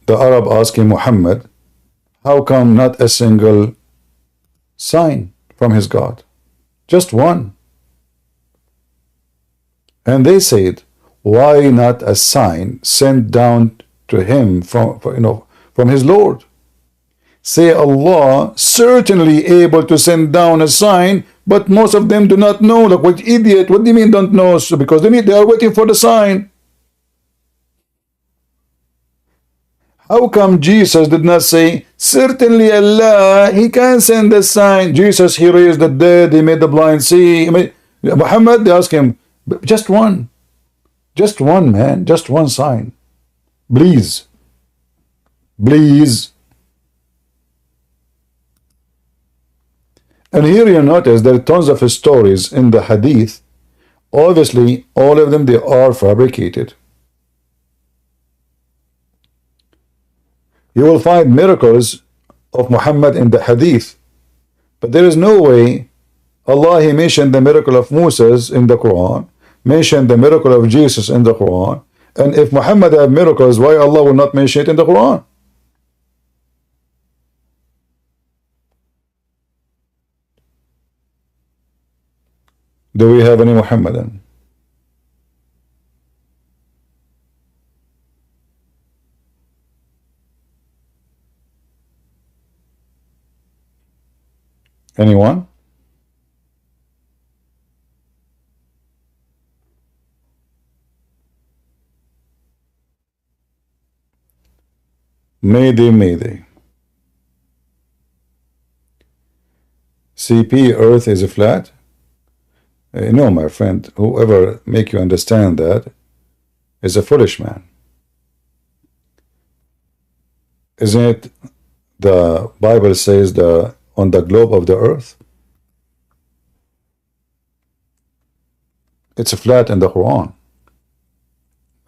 The Arab asking Muhammad, how come not a single sign from his God? Just one. And they said, why not a sign sent down to him from his Lord? Say Allah certainly able to send down a sign, but most of them do not know. Like, what idiot? What do you mean don't know? So because they are waiting for the sign. How come Jesus did not say, certainly Allah, he can send a sign. Jesus, he raised the dead, he made the blind see. Muhammad, they ask him, just one. Just one, man. Just one sign. Please. Please. And here you notice there are tons of stories in the hadith. Obviously, all of them, they are fabricated. You will find miracles of Muhammad in the hadith, but there is no way Allah, he mentioned the miracle of Moses in the Quran, mentioned the miracle of Jesus in the Quran, and if Muhammad had miracles, why Allah will not mention it in the Quran? Do we have any Muhammadan? Anyone? Mayday, mayday. CP, Earth is a flat? No, my friend, whoever make you understand that is a foolish man. Isn't it the Bible says on the globe of the earth? It's a flat in the Quran.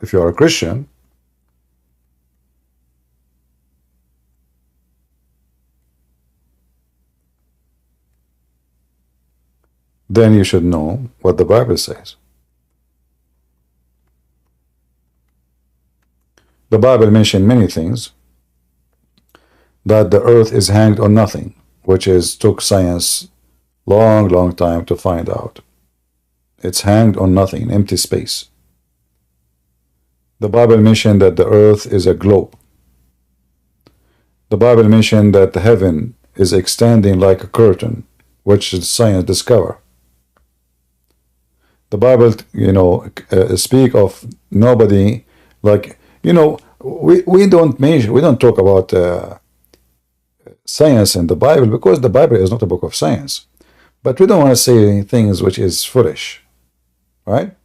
If you are a Christian, then you should know what the Bible says. The Bible mentioned many things, that the earth is hanged on nothing, which took science long time to find out. It's hanged on nothing, empty space. The Bible mentioned that the earth is a globe. The Bible mentioned that the heaven is extending like a curtain, which science discovered. The Bible, speak of nobody, like, we don't talk about science in the Bible because the Bible is not a book of science. But we don't want to say things which is foolish, right?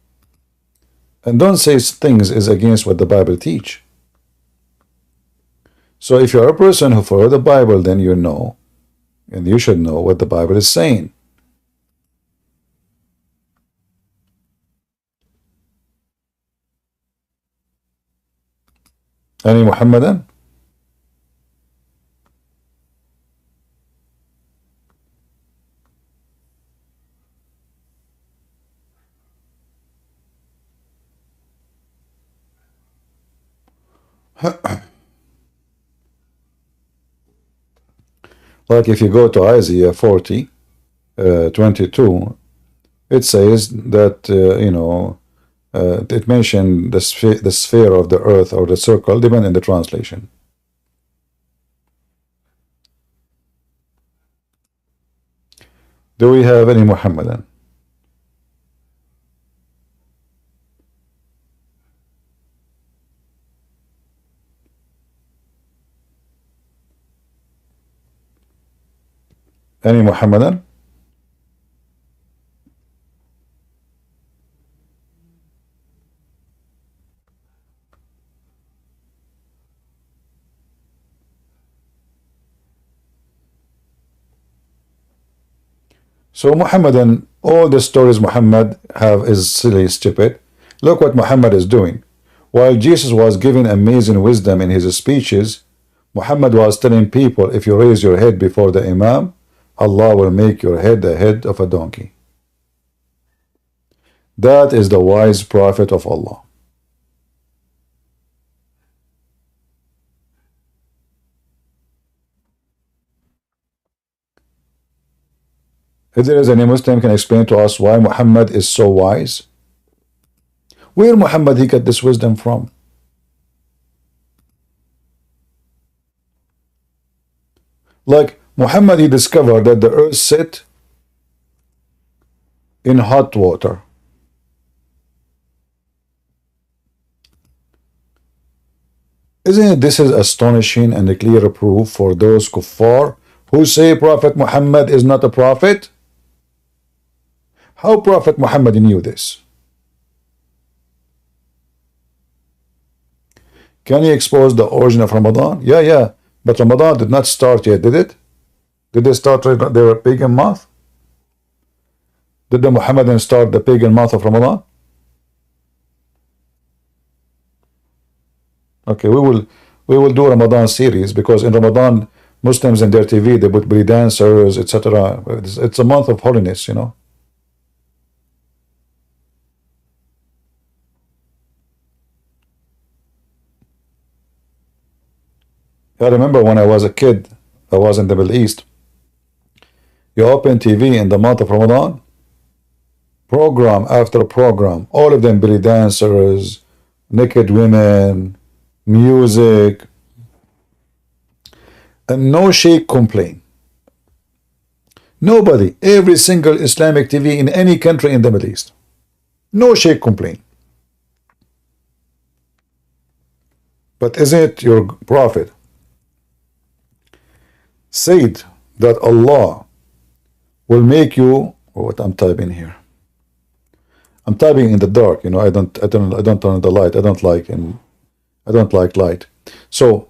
And don't say things is against what the Bible teach. So if you're a person who follow the Bible, then you know, and you should know what the Bible is saying. Any Muhammadan? Like if you go to Isaiah 40, 22, it says that, it mentioned the sphere of the earth or the circle, depending on the translation. Do we have any Muhammadan? Any Muhammadan? So Muhammad and all the stories Muhammad have is silly, stupid. Look what Muhammad is doing. While Jesus was giving amazing wisdom in his speeches, Muhammad was telling people, if you raise your head before the Imam, Allah will make your head the head of a donkey. That is the wise prophet of Allah. If there is any Muslim can explain to us why Muhammad is so wise, where Muhammad he got this wisdom from? Like Muhammad he discovered that the earth sit in hot water. Isn't it this is astonishing and a clear proof for those kuffar who say Prophet Muhammad is not a prophet? How Prophet Muhammad knew this? Can he expose the origin of Ramadan? Yeah. But Ramadan did not start yet, did it? Did they start their pagan month? Did the Muhammadans start the pagan month of Ramadan? Okay, we will do Ramadan series, because in Ramadan Muslims in their TV they put belly dancers, etc. It's a month of holiness, you know. I remember when I was a kid, I was in the Middle East. You open TV in the month of Ramadan, program after program, all of them belly dancers, naked women, music, and no sheikh complain. Nobody, every single Islamic TV in any country in the Middle East, no sheikh complain. But isn't it your prophet said that Allah will make you, what I'm typing here, I'm typing in the dark, you know, I don't turn on the light. I don't like light. So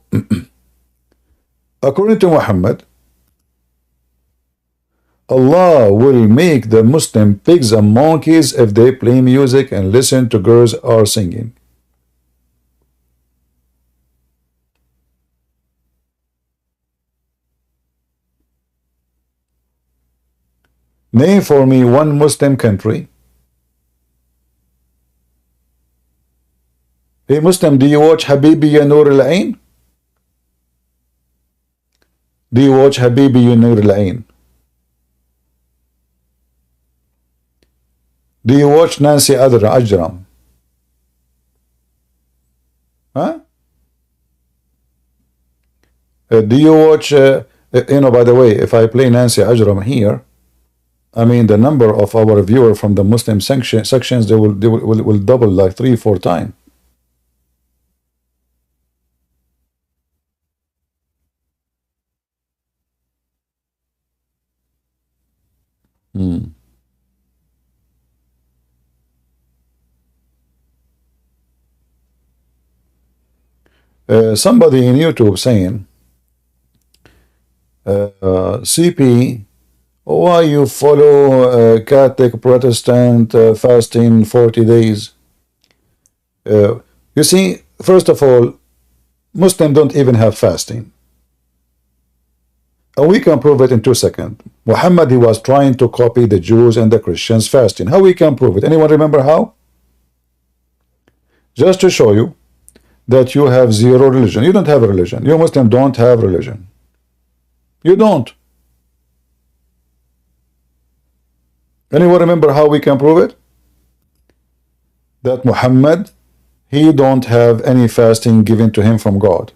according to Muhammad, Allah will make the Muslim pigs and monkeys if they play music and listen to girls are singing. Name for me one Muslim country. Hey Muslim, do you watch Habibi ya Nur al-Ain? Do you watch Habibi ya Nur al-Ain? Do you watch Nancy Ajram? Huh? Do you watch, you know, by the way, if I play Nancy Ajram here, I mean, the number of our viewers from the Muslim sections, they will double like 3-4 times. Somebody in YouTube saying, CP, why you follow Catholic Protestant fasting 40 days? You see, first of all, Muslims don't even have fasting. And we can prove it in 2 seconds. Muhammad, he was trying to copy the Jews and the Christians fasting. How we can prove it? Anyone remember how? Just to show you that you have zero religion. You don't have a religion. You Muslims don't have religion. You don't. Anyone remember how we can prove it? That Muhammad, he don't have any fasting given to him from God.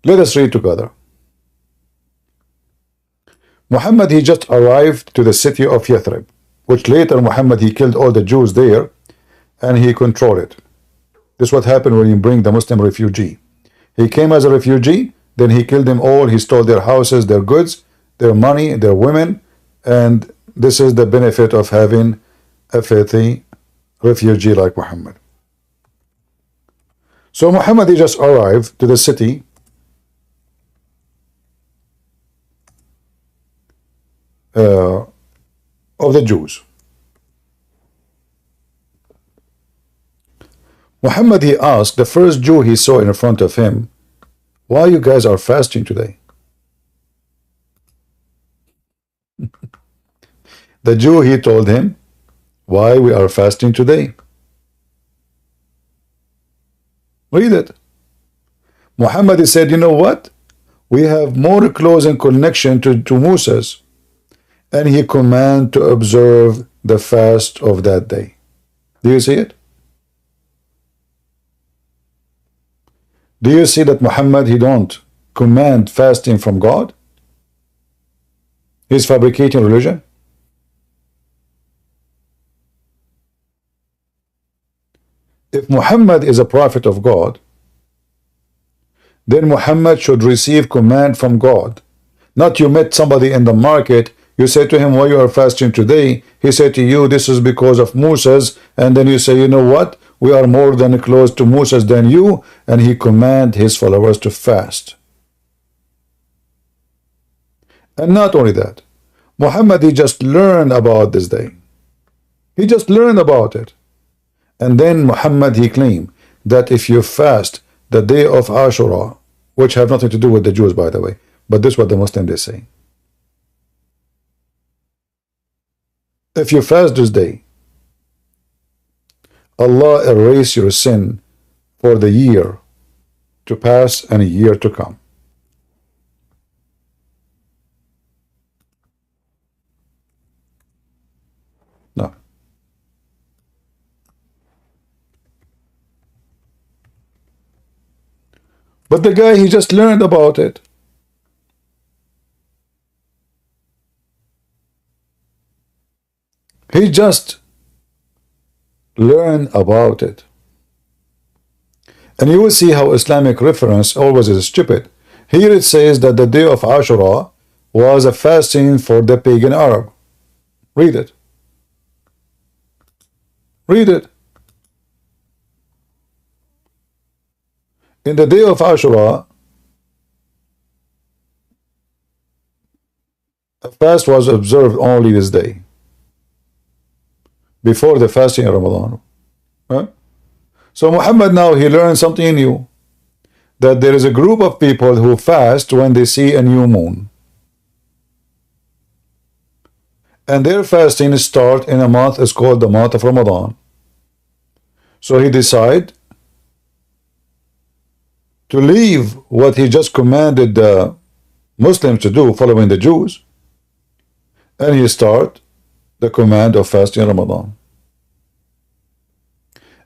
Let us read together. Muhammad, he just arrived to the city of Yathrib, which later Muhammad, he killed all the Jews there and he controlled it. This is what happened when you bring the Muslim refugee. He came as a refugee, then he killed them all. He stole their houses, their goods, their money, their women, and this is the benefit of having a filthy refugee like Muhammad. So Muhammad, he just arrived to the city uh, of the Jews. Muhammad, he asked the first Jew he saw in front of him, why you guys are fasting today? The Jew, he told him, why we are fasting today. Read it. Muhammad, he said, you know what? We have more close connection to Moses, and he command to observe the fast of that day. Do you see it? Do you see that Muhammad, he don't command fasting from God? He's fabricating religion. If Muhammad is a prophet of God, then Muhammad should receive command from God. Not you met somebody in the market, you say to him, why you are fasting today? He said to you, this is because of Moses, and then you say, you know what? We are more than close to Moses than you, and he command his followers to fast. And not only that, Muhammad, he just learned about this day. He just learned about it. And then Muhammad, he claimed that if you fast the day of Ashura, which have nothing to do with the Jews, by the way, but this is what the Muslims, they say. If you fast this day, Allah erase your sin for the year to pass and a year to come. No. But the guy, he just learned about it. He just learned about it. And you will see how Islamic reference always is stupid. Here it says that the day of Ashura was a fasting for the pagan Arab. Read it. Read it. In the day of Ashura, a fast was observed only this day, before the fasting in Ramadan. Huh? So Muhammad now, he learned something new, that there is a group of people who fast when they see a new moon. And their fasting start in a month is called the month of Ramadan. So he decided to leave what he just commanded the Muslims to do, following the Jews, and he start the command of fasting Ramadan.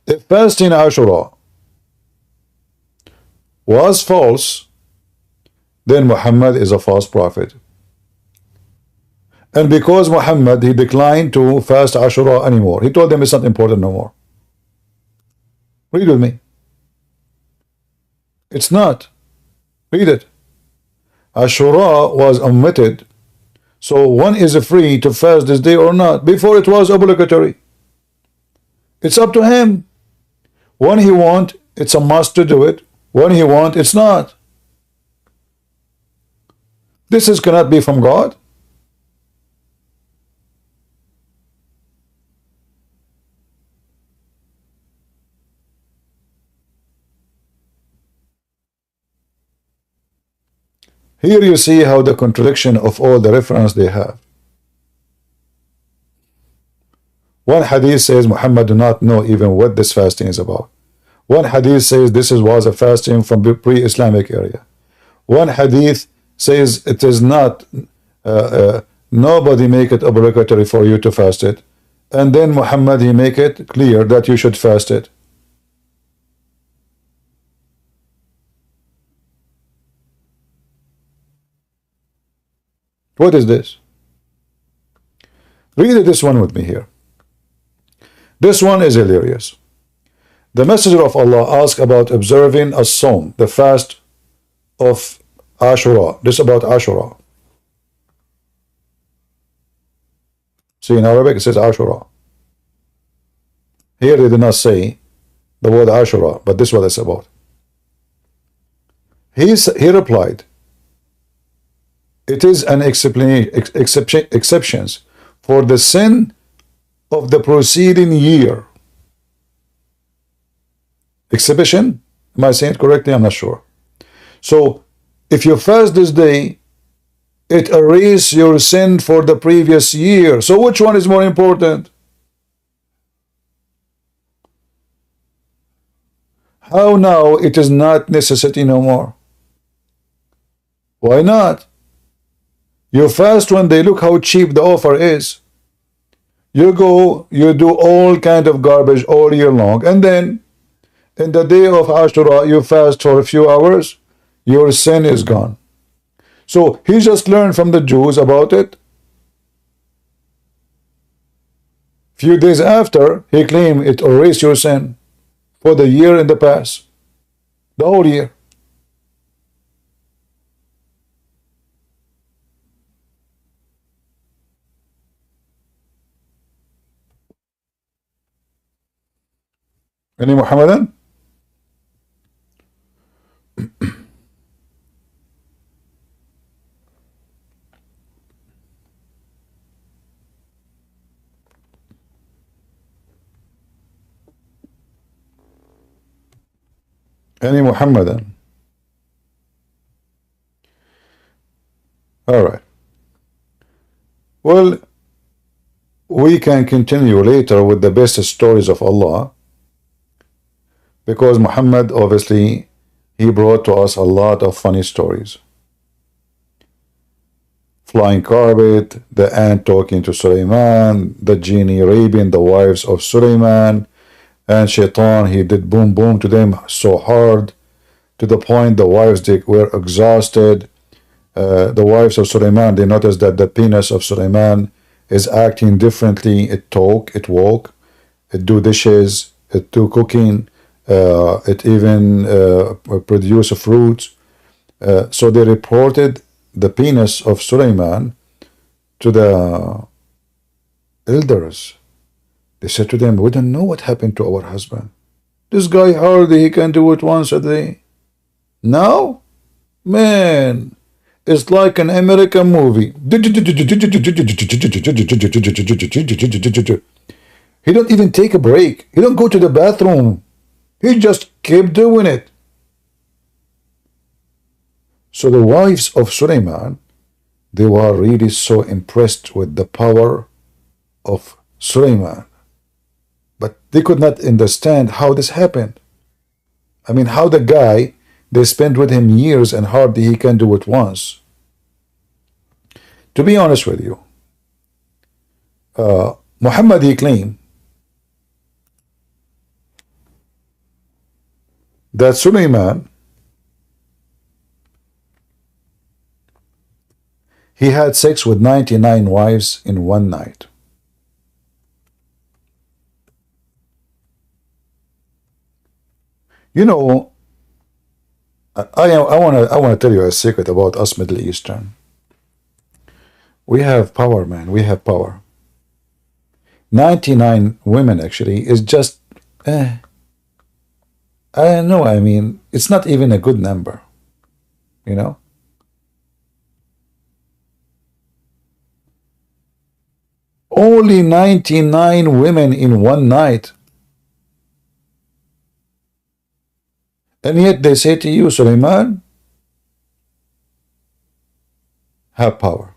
If fasting Ashura was false, then Muhammad is a false prophet. And because Muhammad, he declined to fast Ashura anymore, he told them it's not important no more. Read with me. It's not. Read it. Ashura was omitted, so one is free to fast this day or not. Before it was obligatory. It's up to him. When he want, it's a must to do it. When he want, it's not. This cannot be from God. Here you see how the contradiction of all the reference they have. One hadith says Muhammad do not know even what this fasting is about. One hadith says this was a fasting from the pre-Islamic area. One hadith says it is not, nobody make it obligatory for you to fast it. And then Muhammad, he make it clear that you should fast it. What is this? Read this one with me here. This one is hilarious. The Messenger of Allah asked about observing a Sawm, the fast of Ashura. This is about Ashura. See, in Arabic it says Ashura. Here they did not say the word Ashura, but this is what it's about. He replied, It is an exceptions for the sin of the preceding year. Exhibition? Am I saying it correctly? I'm not sure. So, if you fast this day, it erases your sin for the previous year. So, which one is more important? How now it is not necessity no more? Why not? You fast one day, look how cheap the offer is. You go, you do all kind of garbage all year long, and then in the day of Ashura, you fast for a few hours, your sin is gone. So he just learned from the Jews about it. Few days after, he claimed it erased your sin for the year in the past, the whole year. Any Muhammadan? Any Muhammadan? All right. Well, we can continue later with the best stories of Allah, because Muhammad, obviously, he brought to us a lot of funny stories. Flying carpet, the ant talking to Sulaiman, the genie raping the wives of Sulaiman, and Shaitan, he did boom boom to them so hard, to the point the wives, they were exhausted. The wives of Sulaiman, they noticed that the penis of Sulaiman is acting differently. It talk, it walk, it do dishes, it do cooking, it even produce fruits. So they reported the penis of Sulaiman to the elders. They said to them, we don't know what happened to our husband. This guy hardly he can do it once a day. Now, man, it's like an American movie. He don't even take a break. He don't go to the bathroom. He just kept doing it. So the wives of Sulaiman, they were really so impressed with the power of Sulaiman. But they could not understand how this happened. I mean, how the guy, they spent with him years and hardly he can do it once. To be honest with you, Muhammad, he claimed that Sulaiman, he had sex with 99 wives in one night. You know, I want to tell you a secret about us Middle Eastern. We have power, man. We have power. 99 women actually is just, I don't know. I mean, it's not even a good number, you know. Only 99 women in one night. And yet they say to you, Sulaiman, have power.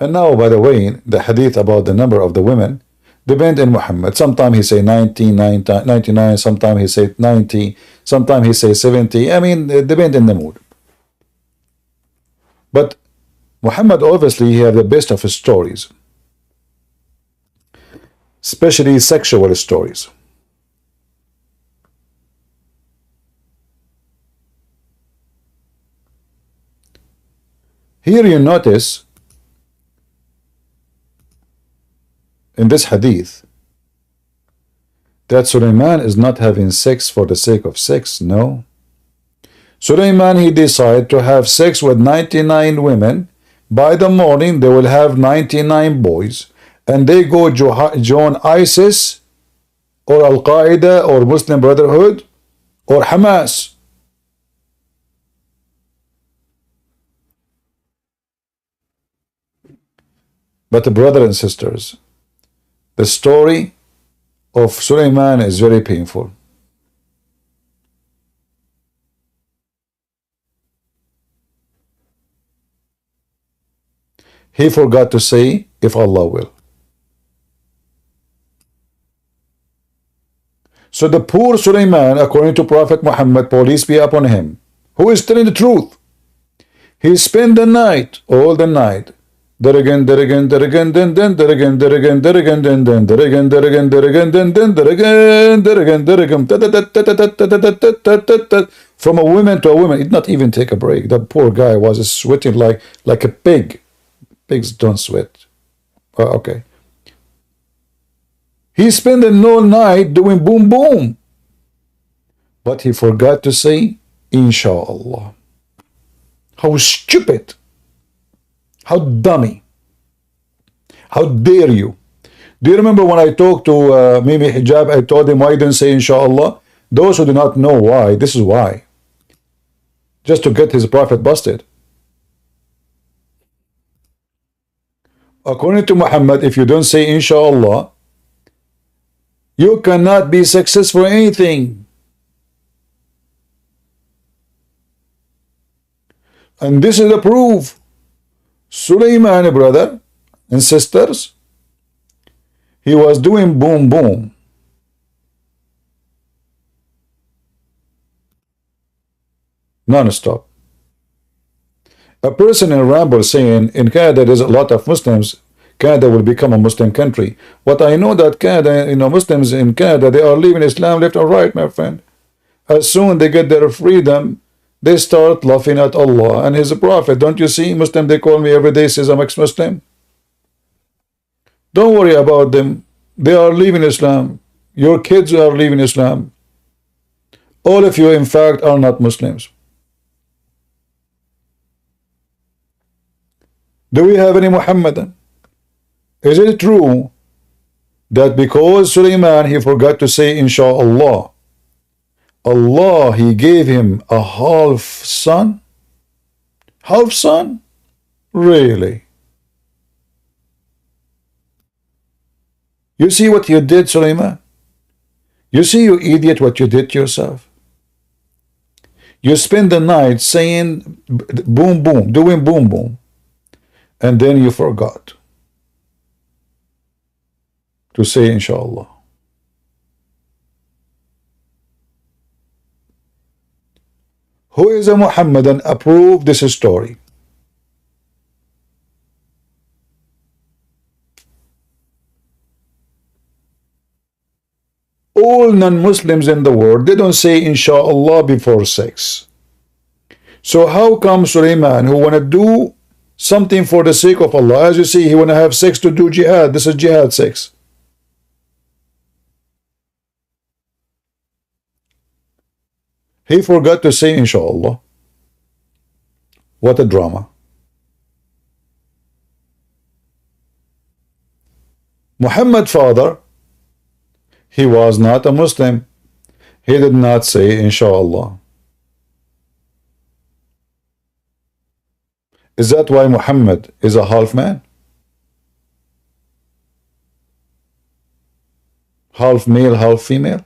And now, by the way, the hadith about the number of the women depend on Muhammad. Sometimes he say 99, sometimes he say 90, sometimes he say 70. I mean, it depends on the mood. But Muhammad, obviously, he have the best of his stories, especially sexual stories. Here you notice in this hadith that Sulaiman is not having sex for the sake of sex. No. Sulaiman, he decided to have sex with 99 women. By the morning, they will have 99 boys. And they go join ISIS or Al-Qaeda or Muslim Brotherhood or Hamas. But brothers and sisters, the story of Sulaiman is very painful. He forgot to say, if Allah will. So the poor Sulaiman, according to Prophet Muhammad, peace be upon him, who is telling the truth, he spent the night, all the night, from a woman to a woman. He did not even take a break. The poor guy was sweating like a pig. Pigs don't sweat. Okay. He spent the whole night doing boom boom. But he forgot to say, Inshallah. How stupid. How dummy. How dare you. Do you remember when I talked to Mimi Hijab, I told him why I didn't say Inshallah? Those who do not know why, this is why. Just to get his prophet busted. According to Muhammad, if you don't say Inshallah, you cannot be successful in anything. And this is the proof. Sulaiman, brother and sisters, he was doing boom boom. Non-stop. A person in Ramble saying in Canada there's a lot of Muslims, Canada will become a Muslim country. But I know that Canada, Muslims in Canada, they are leaving Islam left and right, my friend. As soon they get their freedom, they start laughing at Allah and His Prophet. Don't you see? Muslim, they call me every day, says I'm ex-Muslim. Don't worry about them. They are leaving Islam. Your kids are leaving Islam. All of you, in fact, are not Muslims. Do we have any Muhammadan? Is it true that because Sulaiman, he forgot to say Insha'Allah, Allah, he gave him a half son? Half son? Really? You see what you did, Sulaiman? You see, you idiot, what you did to yourself? You spend the night saying boom boom, doing boom boom, and then you forgot to say Inshallah. Who is a Muhammadan approved this story? All non-Muslims in the world, they don't say Inshallah before sex. So how come Sulaiman, who want to do something for the sake of Allah, as you see, he want to have sex to do jihad, this is jihad sex. He forgot to say Inshallah. What a drama. Muhammad father, he was not a Muslim. He did not say Inshallah. Is that why Muhammad is a half man? Half male, half female?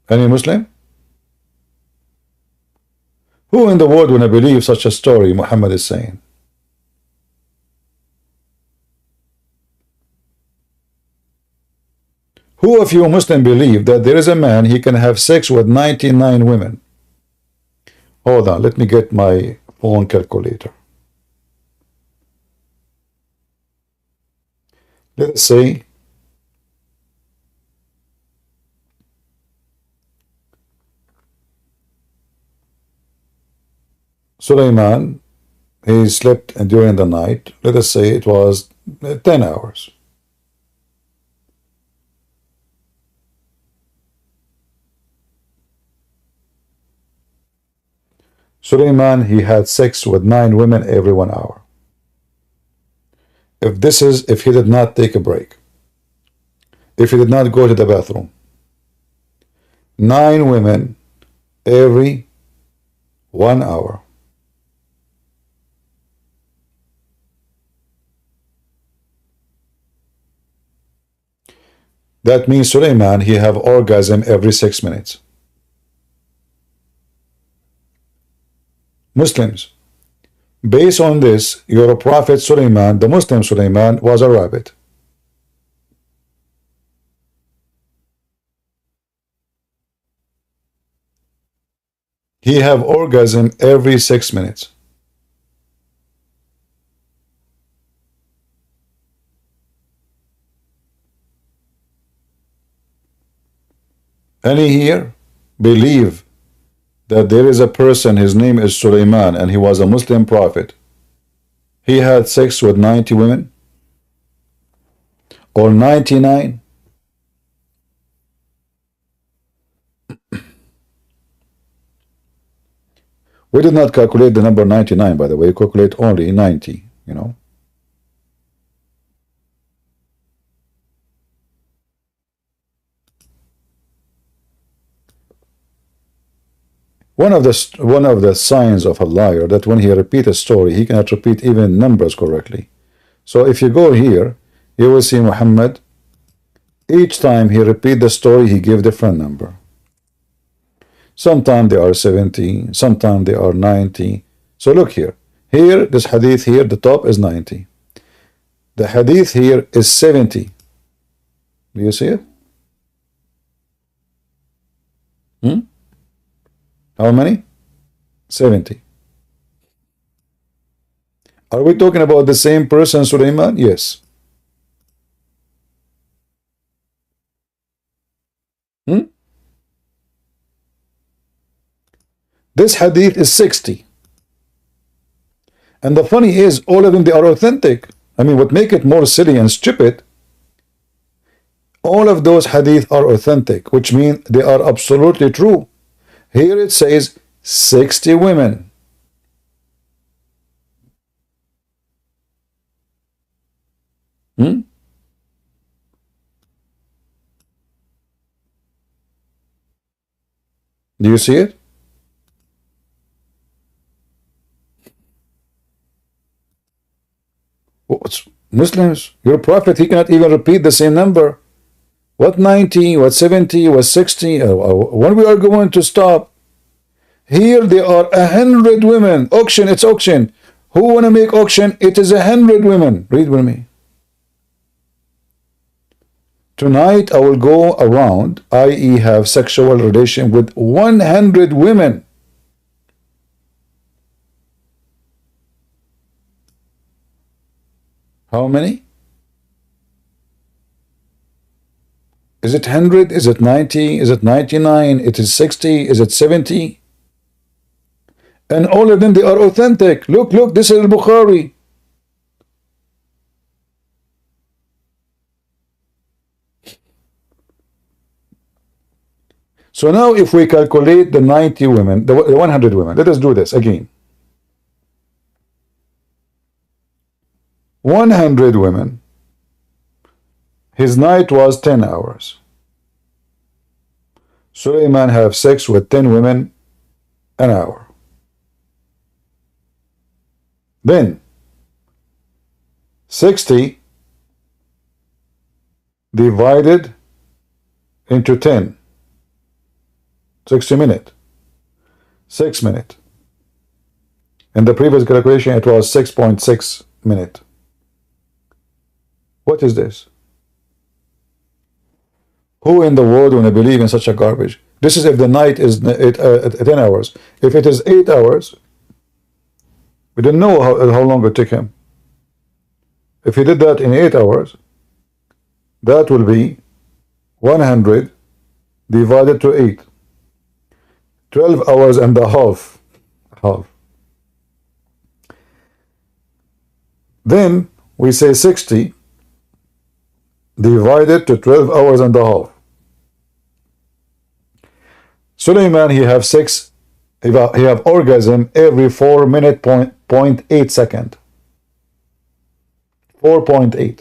Any Muslim? Who in the world would believe such a story Muhammad is saying? Who of you Muslim believe that there is a man, he can have sex with 99 women? Hold on, let me get my phone calculator. Let's say Sulaiman, he slept during the night. Let us say it was 10 hours. Sulaiman, he had sex with 9 women every 1 hour. if he did not take a break, if he did not go to the bathroom. 9 women every 1 hour. That means Suleiman, he have orgasm every 6 minutes. Muslims, based on this, your prophet Suleiman, the Muslim Suleiman, was a rabbit. He have orgasm every 6 minutes. Any here believe that there is a person, his name is Suleiman, and he was a Muslim prophet? He had sex with 90 women? Or 99? We did not calculate the number 99, by the way. We calculate only 90, you know. One of the signs of a liar, that when he repeats a story, he cannot repeat even numbers correctly. So if you go here, you will see Muhammad. Each time he repeat the story, he give different number. Sometimes they are 70, sometimes they are 90. So look here. Here, this hadith here, the top is 90. The hadith here is 70. Do you see it? How many? 70. Are we talking about the same person, Suleiman? Yes. This hadith is 60. And the funny is, all of them, they are authentic. I mean, what make it more silly and stupid, all of those hadith are authentic, which means they are absolutely true. Here it says 60 women. Do you see it? Muslims, your prophet, he cannot even repeat the same number. What 90, what 70, what 60, when we are going to stop? Here there are 100 women. Auction, it's auction. Who want to make auction? It is 100 women. Read with me. Tonight I will go around, i.e. have sexual relation with 100 women. How many? Is it 100? Is it 90? Is it 99? It is 60? Is it 70? And all of them, they are authentic. Look, this is al-Bukhari. So now if we calculate the 90 women, the 100 women, let us do this again. 100 women, his night was 10 hours. Suleiman have sex with 10 women an hour. Then 60 divided into 10. 60 minutes. 6 minutes. In the previous calculation, it was 6.6 minutes. What is this? Who in the world will believe in such a garbage? This is if the night is 10 hours. If it is 8 hours, we don't know how long it took him. If he did that in 8 hours, that will be 100 divided to 8. 12 hours and a half. Then we say 60 divided to 12 hours and a half. Suleiman, he have orgasm every 4 minute point 8 second. 4.8.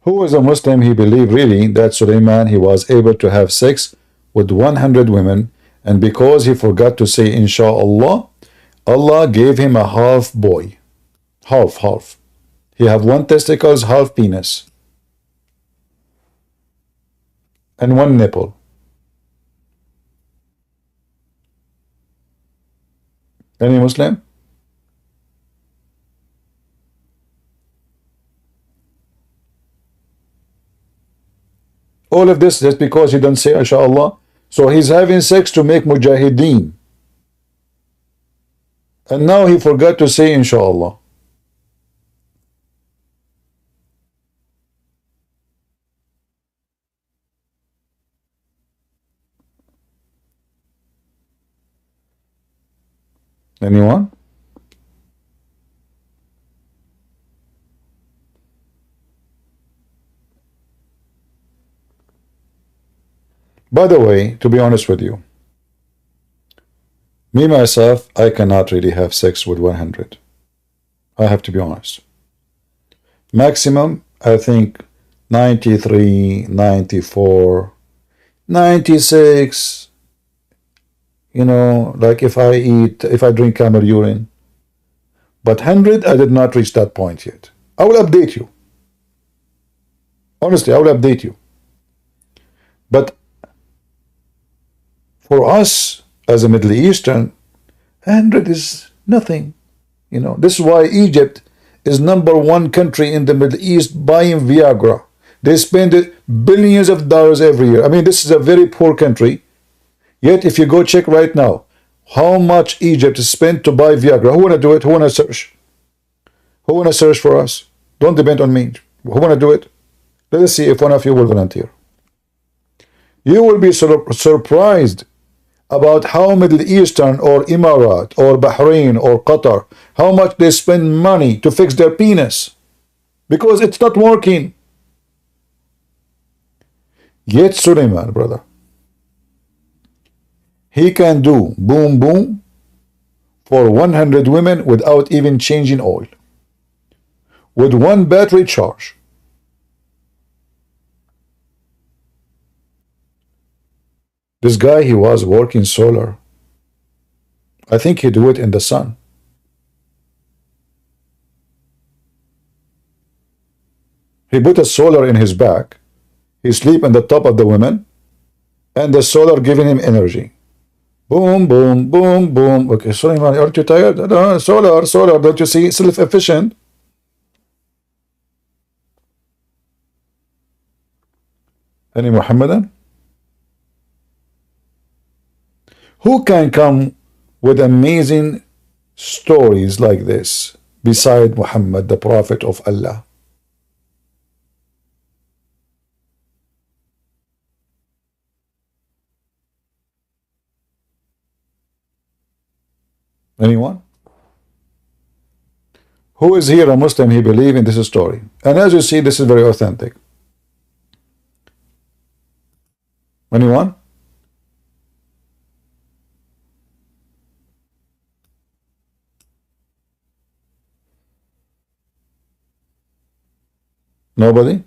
Who was a Muslim? He believed really that Suleiman, he was able to have sex with 100 women, and because he forgot to say inshallah, Allah gave him a half boy. Half. He have one testicles, half penis, and one nipple. Any Muslim? All of this just because he doesn't say inshallah. So he's having sex to make mujahideen. And now he forgot to say inshallah. Anyone? By the way, to be honest with you, me myself, I cannot really have sex with 100. I have to be honest. Maximum, I think 93, 94, 96. You know, like if I drink camel urine. But 100, I did not reach that point yet. I will update you. Honestly, I will update you. But for us, as a Middle Eastern, 100 is nothing. You know, this is why Egypt is #1 country in the Middle East buying Viagra. They spend billions of dollars every year. I mean, this is a very poor country. Yet, if you go check right now, how much Egypt is spent to buy Viagra? Who want to do it? Who want to search? Who want to search for us? Don't depend on me. Who want to do it? Let us see if one of you will volunteer. You will be surprised about how Middle Eastern or Emirat or Bahrain or Qatar, how much they spend money to fix their penis because it's not working. Yet Suleiman, brother, he can do boom boom for 100 women without even changing oil, with one battery charge. This guy, he was working solar. I think he do it in the sun. He put a solar in his back. He sleep on the top of the women, and the solar giving him energy. Boom, boom, boom, boom. Okay, Suleiman, aren't you tired? No, solar, don't you see? Self-efficient. Any Muhammadan? Who can come with amazing stories like this beside Muhammad, the Prophet of Allah? Anyone? Who is here a Muslim? He believes in this story. And as you see, this is very authentic. Anyone? Nobody?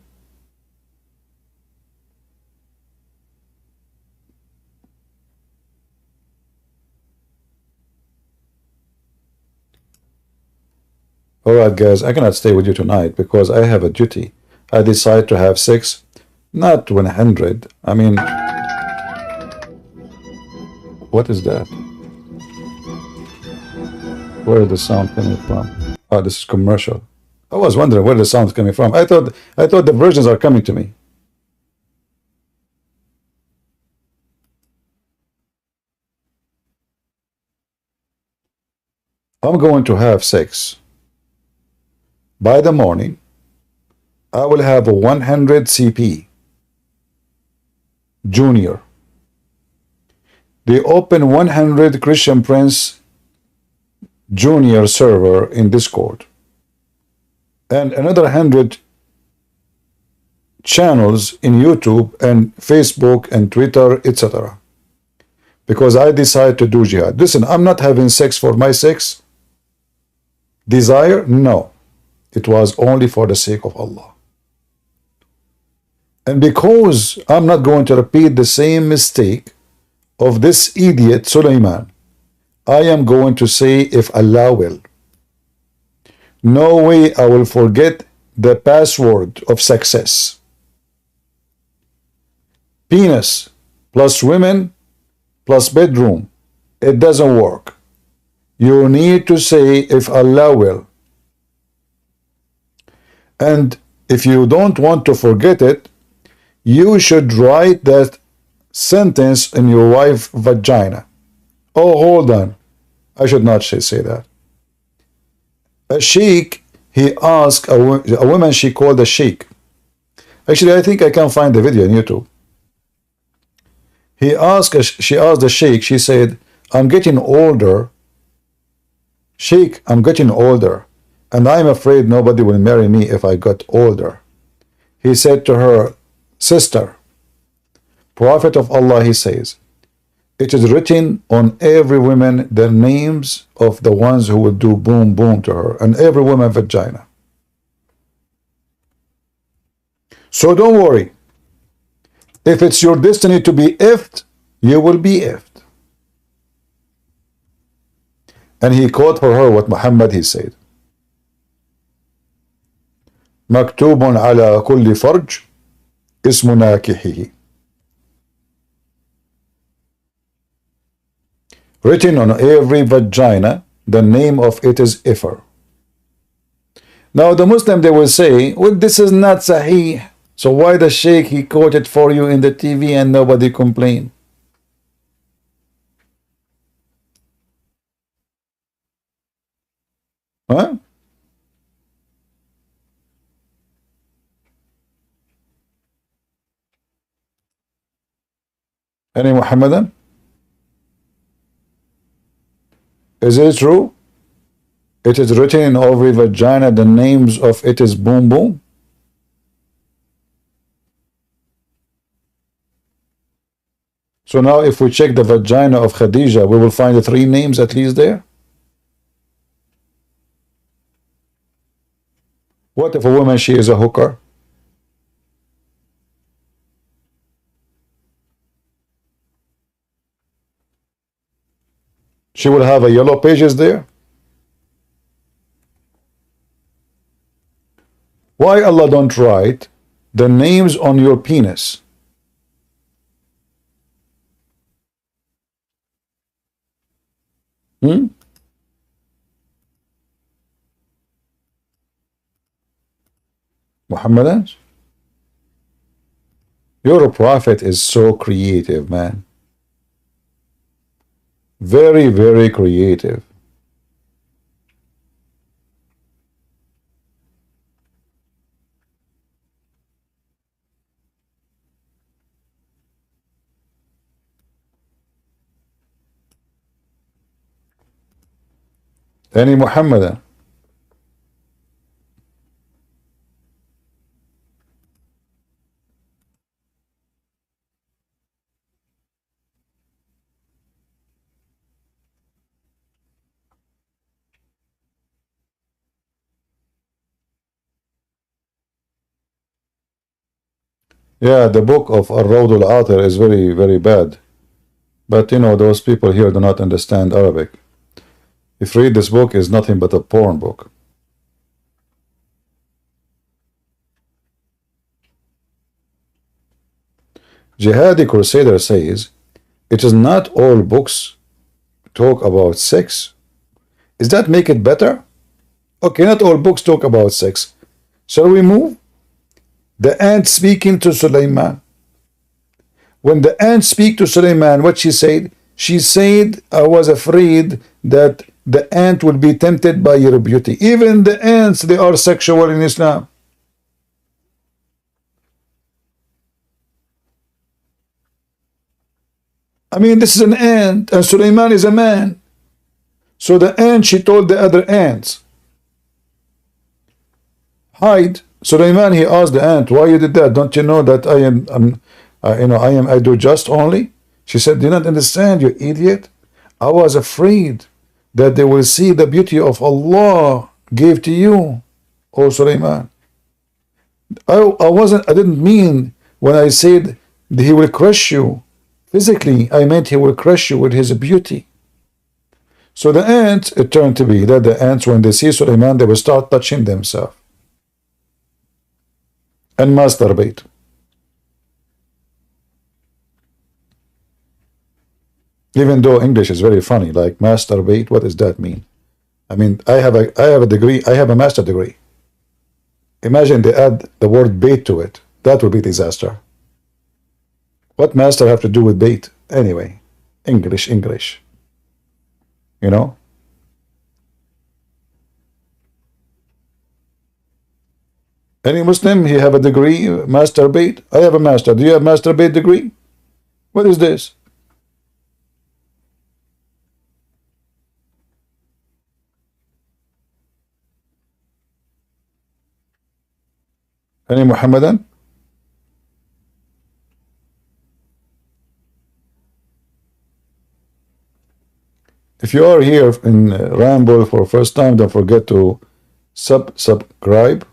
Alright guys, I cannot stay with you tonight because I have a duty. I decide to have sex, not 100. I mean, what is that? Where is the sound coming from? Oh, this is commercial. I was wondering where the sound is coming from. I thought the versions are coming to me. I'm going to have sex. By the morning, I will have a 100 CP Junior. They open 100 Christian Prince Junior server in Discord, and another 100 channels in YouTube and Facebook and Twitter, etc. Because I decided to do jihad. Listen, I'm not having sex for my sex desire. No, it was only for the sake of Allah. And because I'm not going to repeat the same mistake of this idiot Sulaiman, I am going to say, if Allah will. No way I will forget the password of success. Penis plus women plus bedroom. It doesn't work. You need to say, if Allah will. And if you don't want to forget it, you should write that sentence in your wife's vagina. Oh, hold on. I should not say that. A sheikh, he asked a woman she called a sheikh. Actually, I think I can find the video on YouTube. She asked the sheikh, she said, I'm getting older. Sheikh, I'm getting older, and I'm afraid nobody will marry me if I got older. He said to her, sister, Prophet of Allah, he says, it is written on every woman the names of the ones who will do boom boom to her, and every woman vagina. So don't worry. If it's your destiny to be effed, you will be effed. And he quoted for her what Muhammad, he said, مكتوب على كل فرج اسم ناكحه. Written on every vagina, the name of it is Ifar. Now the Muslim, they will say, well, this is not Sahih. So why the Sheikh, he quoted for you in the TV and nobody complained? Huh? Any Muhammadan? Is it true? It is written in every vagina, the names of it is boom boom. So now if we check the vagina of Khadija, we will find the 3 names at least there. What if a woman, she is a hooker? She will have a yellow pages there. Why Allah don't write the names on your penis? Muhammadan? Your prophet is so creative, man. Very, very creative. Any Muhammadan? Yeah, the book of Ar-Rawd al-Atir is very, very bad. But you know, those people here do not understand Arabic. If you read this book, is nothing but a porn book. Jihadi Crusader says, it is not all books talk about sex. Does that make it better? Okay, not all books talk about sex. Shall we move? The ant speaking to Sulaiman. When the ant speak to Sulaiman, what she said? She said, I was afraid that the ant will be tempted by your beauty. Even the ants, they are sexual in Islam. I mean, this is an ant, and Sulaiman is a man. So the ant, she told the other ants, hide Sulaiman, he asked the ant, why you did that? Don't you know that I do just only? She said, do you not understand, you idiot? I was afraid that they will see the beauty of Allah gave to you, O Sulaiman. I didn't mean when I said that he will crush you physically, I meant he will crush you with his beauty. So the ants, it turned to be that the ants, when they see Sulaiman, they will start touching themselves and masturbate. Even though English is very funny, like masturbate, what does that mean? I mean, I have a degree, I have a master degree. Imagine they add the word bait to it. That would be disaster. What master have to do with bait? Anyway, English. You know? Any Muslim, he have a degree, master bait? I have a master. Do you have master bait degree? What is this? Any Muhammadan? If you are here in Ramble for the first time, don't forget to subscribe.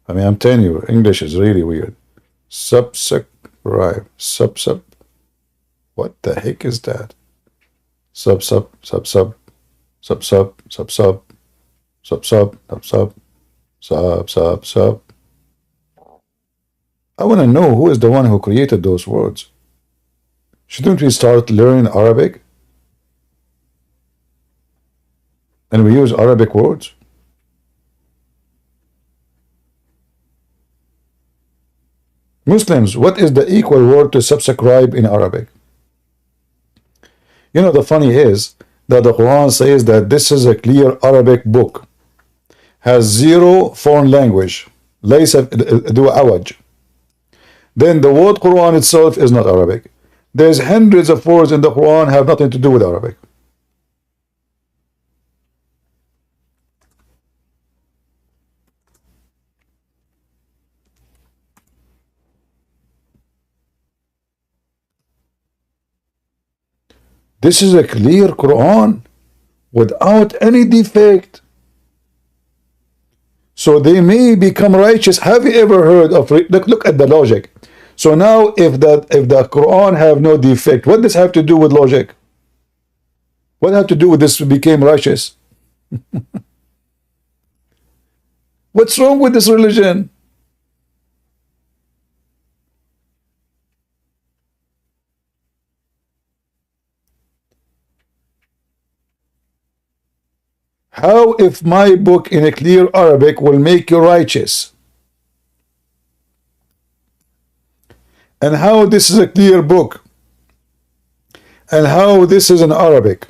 I mean, I'm telling you, English is really weird. Subscribe. What the heck is that? Sub. I want to know who is the one who created those words. Shouldn't we start learning Arabic? And we use Arabic words? Muslims, what is the equal word to subscribe in Arabic? You know, the funny is that the Quran says that this is a clear Arabic book, has zero foreign language, ليس ذو عوج. Then the word Quran itself is not Arabic. There's hundreds of words in the Quran have nothing to do with Arabic. This is a clear Quran without any defect. So they may become righteous. Have you ever heard of look at the logic. So now if the Quran have no defect, what does have to do with logic? What have to do with this became righteous? What's wrong with this religion? How if my book in a clear Arabic will make you righteous? And how this is a clear book? And how this is in Arabic?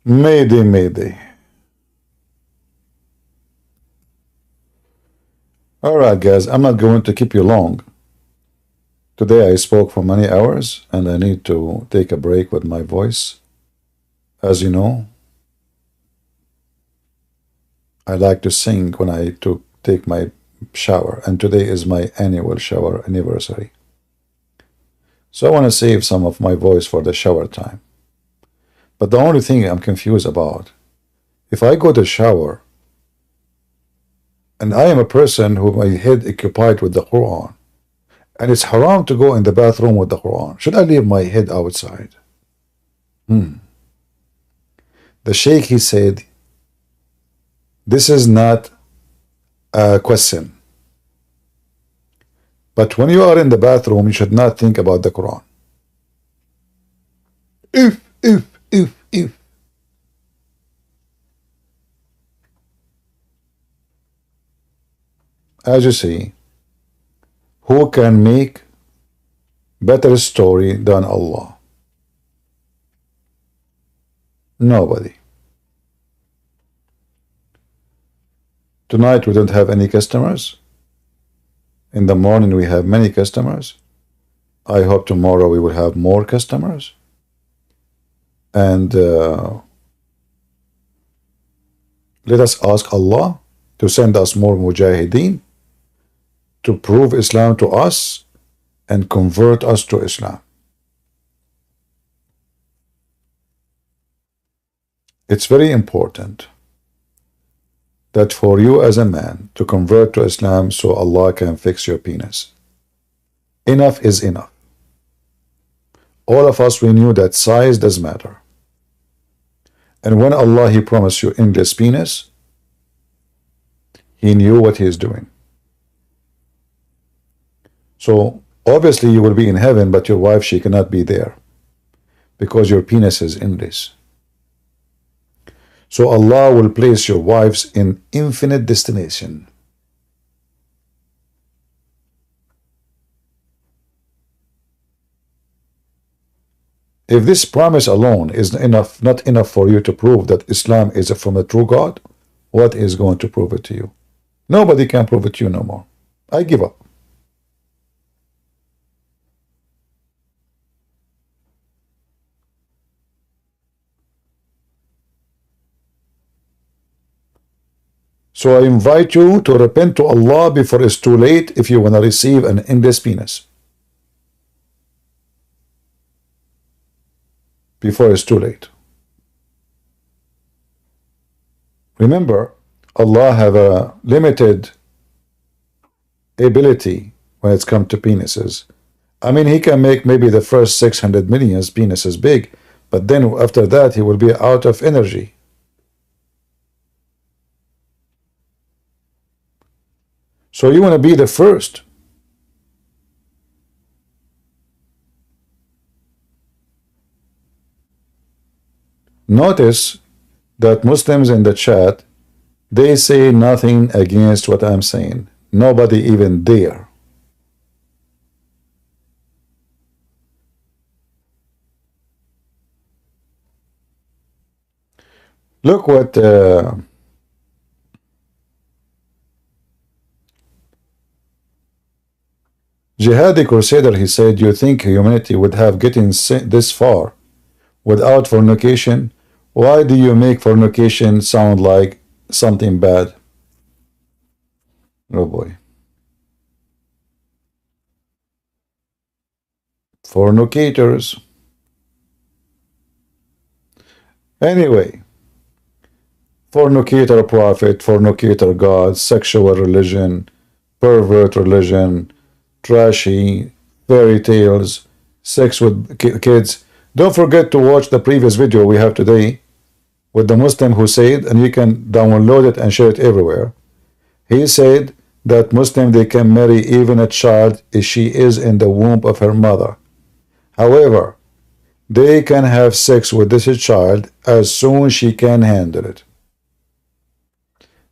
Mayday. Alright guys, I'm not going to keep you long. Today I spoke for many hours and I need to take a break with my voice. As you know, I like to sing when I take my shower, and today is my annual shower anniversary. So I want to save some of my voice for the shower time. But the only thing I'm confused about, if I go to shower and I am a person who my head occupied with the Quran, and it's haram to go in the bathroom with the Quran, should I leave my head outside? The Sheikh, he said, this is not a question. But when you are in the bathroom, you should not think about the Quran. If. As you see, who can make better story than Allah? Nobody. Tonight we don't have any customers. In the morning we have many customers. I hope tomorrow we will have more customers. And let us ask Allah to send us more mujahideen to prove Islam to us and convert us to Islam. It's very important that for you as a man to convert to Islam so Allah can fix your penis. Enough is enough. All of us, we knew that size does matter. And when Allah, He promised you endless penis, He knew what He is doing. So obviously you will be in heaven, but your wife, she cannot be there because your penis is endless. So Allah will place your wives in infinite destination. If this promise alone is not enough for you to prove that Islam is from a true God, what is going to prove it to you? Nobody can prove it to you no more. I give up. So I invite you to repent to Allah before it's too late if you want to receive an endless penis. Before it's too late. Remember, Allah have a limited ability when it's come to penises. I mean, He can make maybe the first 600 million penises big, but then after that He will be out of energy. So you want to be the first. Notice that Muslims in the chat, they say nothing against what I'm saying. Nobody even dare. Look what Jihadi Crusader, he said, you think humanity would have gotten this far without fornication? Why do you make fornication sound like something bad? Oh boy. Fornicators. Anyway, fornicator prophet, fornicator God, sexual religion, pervert religion, trashy, fairy tales, sex with kids. Don't forget to watch the previous video we have today with the Muslim who said, and you can download it and share it everywhere. He said that Muslim, they can marry even a child if she is in the womb of her mother. However, they can have sex with this child as soon as she can handle it.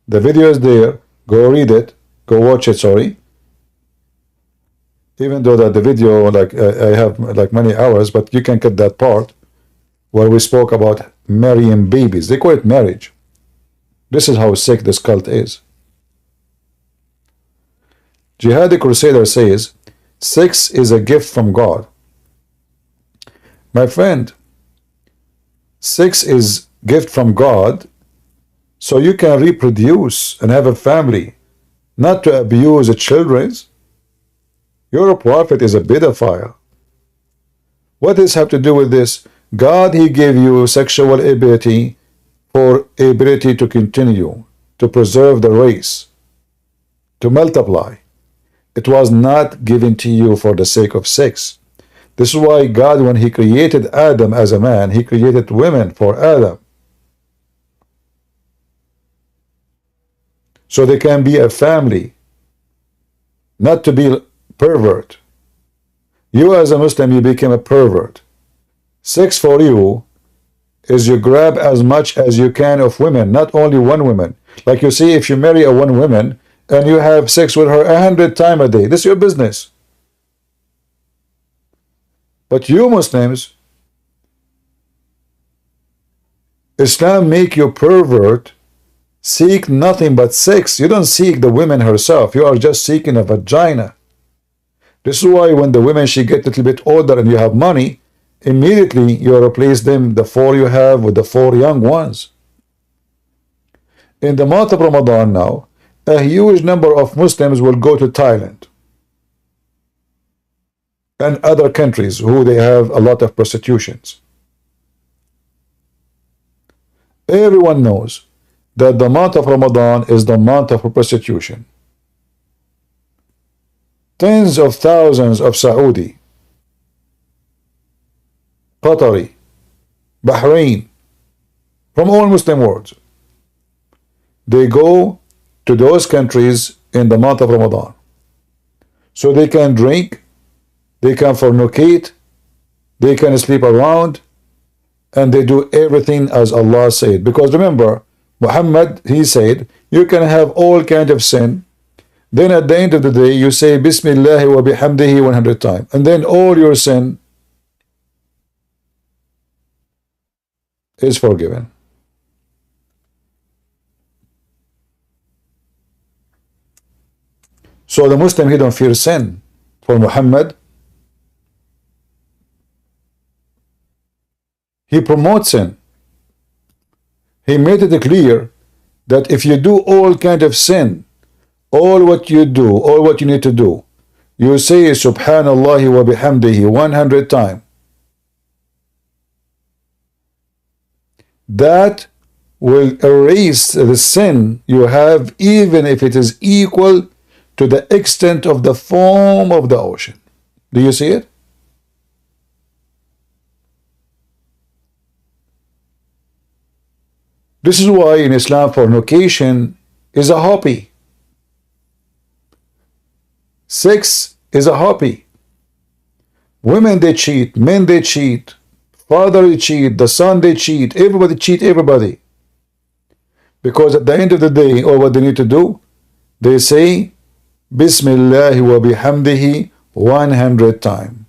The video is there. Go read it. Go watch it, sorry. Even though that the video, like I have like many hours, but you can cut that part where we spoke about marrying babies. They call it marriage. This is how sick this cult is. Jihadi Crusader says, sex is a gift from God. My friend, sex is gift from God so you can reproduce and have a family, not to abuse the children. Your prophet is a pedophile. What does this have to do with this? God, He gave you sexual ability for ability to continue, to preserve the race, to multiply. It was not given to you for the sake of sex. This is why God, when He created Adam as a man, He created women for Adam. So they can be a family, not to be pervert. You as a Muslim, you became a pervert. Sex for you is you grab as much as you can of women, not only one woman. Like you see, if you marry a one woman and you have sex with her 100 times a day, this is your business. But you Muslims, Islam make you pervert, seek nothing but sex. You don't seek the woman herself. You are just seeking a vagina. This is why when the women she get a little bit older and you have money, immediately you replace them, the 4 you have, with the 4 young ones. In the month of Ramadan now, a huge number of Muslims will go to Thailand and other countries who they have a lot of prostitutions. Everyone knows that the month of Ramadan is the month of prostitution. Tens of thousands of Saudi, Qatari, Bahrain, from all Muslim worlds, they go to those countries in the month of Ramadan. So they can drink, they can fornicate, they can sleep around, and they do everything as Allah said. Because remember, Muhammad, he said, you can have all kinds of sin. Then at the end of the day, you say Bismillah wa bihamdihi 100 times. And then all your sin is forgiven. So the Muslim, he don't fear sin. For Muhammad, he promotes sin. He made it clear that if you do all kind of sin, all what you do, all what you need to do, you say Subhanallah wa bihamdihi 100 times. That will erase the sin you have, even if it is equal to the extent of the foam of the ocean. Do you see it? This is why in Islam fornication is a hobby. Sex is a hobby. Women they cheat, men they cheat, father they cheat, the son they cheat, everybody cheat everybody. Because at the end of the day, all what they need to do, they say Bismillah wa bihamdihi 100 times.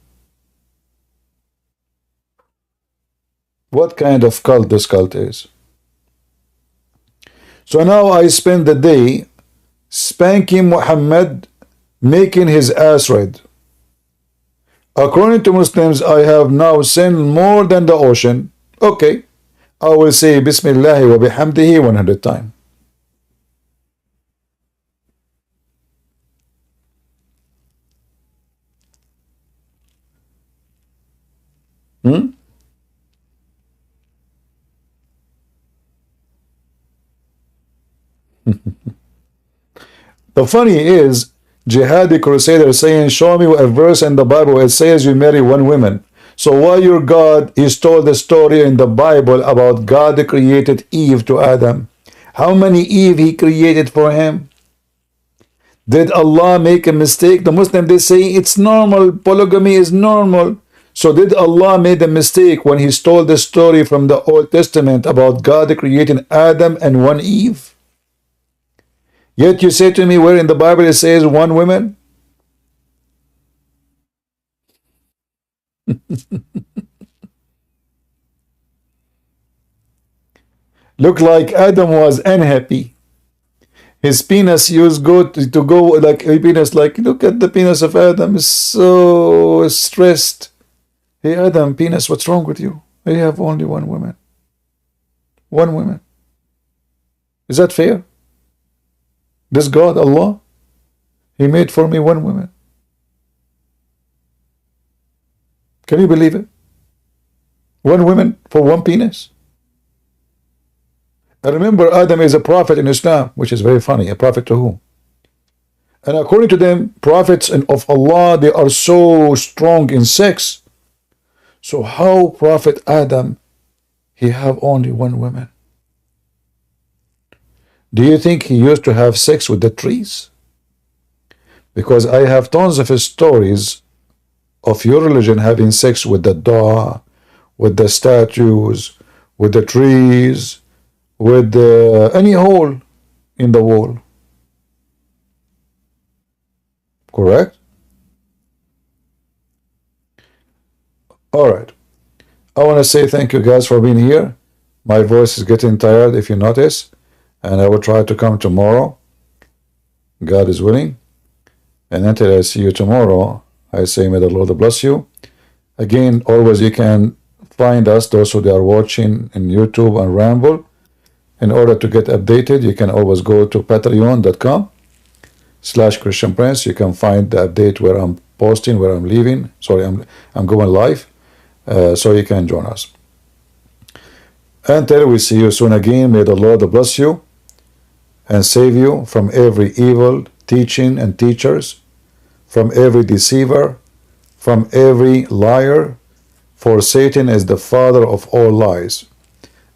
What kind of cult this cult is? So now I spend the day spanking Muhammad, making his ass red. According to Muslims, I have now sinned more than the ocean. Okay, I will say Bismillah wa bihamdihi 100 times. The funny is, jihadi crusader saying, show me a verse in the Bible it says you marry one woman. So why your God is told the story in the Bible about God created Eve to Adam? How many Eve he created for him? Did Allah make a mistake? The Muslim, they say it's normal, polygamy is normal. So did Allah made a mistake when he told the story from the Old Testament about God creating Adam and one Eve? Yet you say to me where in the Bible it says one woman? Look like Adam was unhappy. His penis used to go like a penis, like look at the penis of Adam, is so stressed. Hey Adam, penis, what's wrong with you? I have only one woman. One woman. Is that fair? This God, Allah, he made for me one woman. Can you believe it? One woman for one penis. I remember Adam is a prophet in Islam, which is very funny. A prophet to whom? And according to them, prophets of Allah, they are so strong in sex. So how Prophet Adam, he have only one woman? Do you think he used to have sex with the trees? Because I have tons of stories of your religion having sex with the dog, with the statues, with the trees, with any hole in the wall. Correct? All right. I want to say thank you guys for being here. My voice is getting tired if you notice. And I will try to come tomorrow. God is willing. And until I see you tomorrow, I say, may the Lord bless you. Again, always you can find us, those who are watching in YouTube and Ramble. In order to get updated, you can always go to patreon.com/Christian Prince. You can find the update where I'm posting, where I'm leaving. Sorry, I'm going live, so you can join us. Until we see you soon again, may the Lord bless you and save you from every evil teaching and teachers, from every deceiver, from every liar, for Satan is the father of all lies.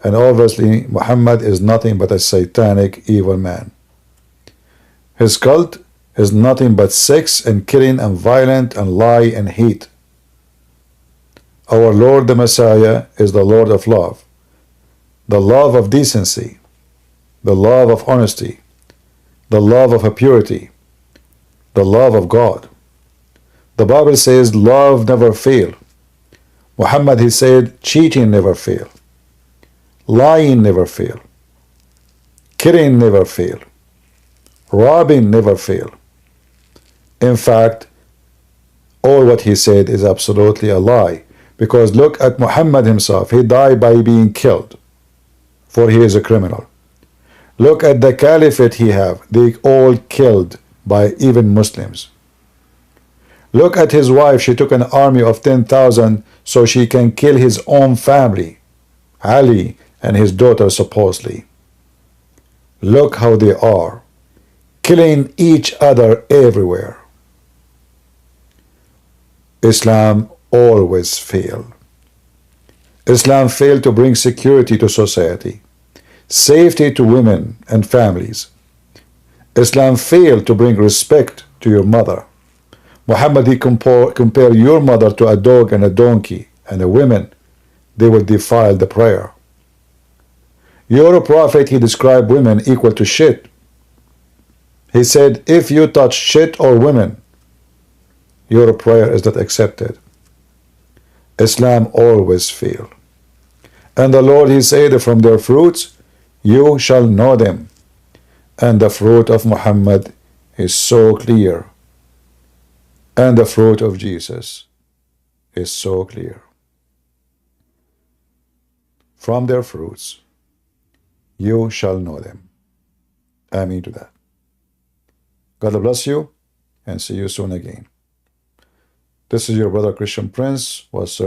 And obviously, Muhammad is nothing but a satanic evil man. His cult is nothing but sex and killing and violence and lie and hate. Our Lord the Messiah is the Lord of love, the love of decency, the love of honesty, the love of purity, the love of God. The Bible says love never fails. Muhammad, he said, cheating never fails. Lying never fail. Killing never fail. Robbing never fail. In fact, all what he said is absolutely a lie. Because look at Muhammad himself. He died by being killed, for he is a criminal. Look at the caliphate he have. They all killed by even Muslims. Look at his wife. She took an army of 10,000 so she can kill his own family, Ali and his daughter supposedly. Look how they are, killing each other everywhere. Islam always failed. Islam failed to bring security to society, safety to women and families. Islam failed to bring respect to your mother. Muhammad, he compare your mother to a dog and a donkey and a woman. They will defile the prayer. Your prophet, he described women equal to shit. He said, if you touch shit or women, your prayer is not accepted. Islam always fail. And the Lord, he said, from their fruits you shall know them. And the fruit of Muhammad is so clear. And the fruit of Jesus is so clear. From their fruits you shall know them. Amen to that. God bless you and see you soon again. This is your brother Christian Prince was serving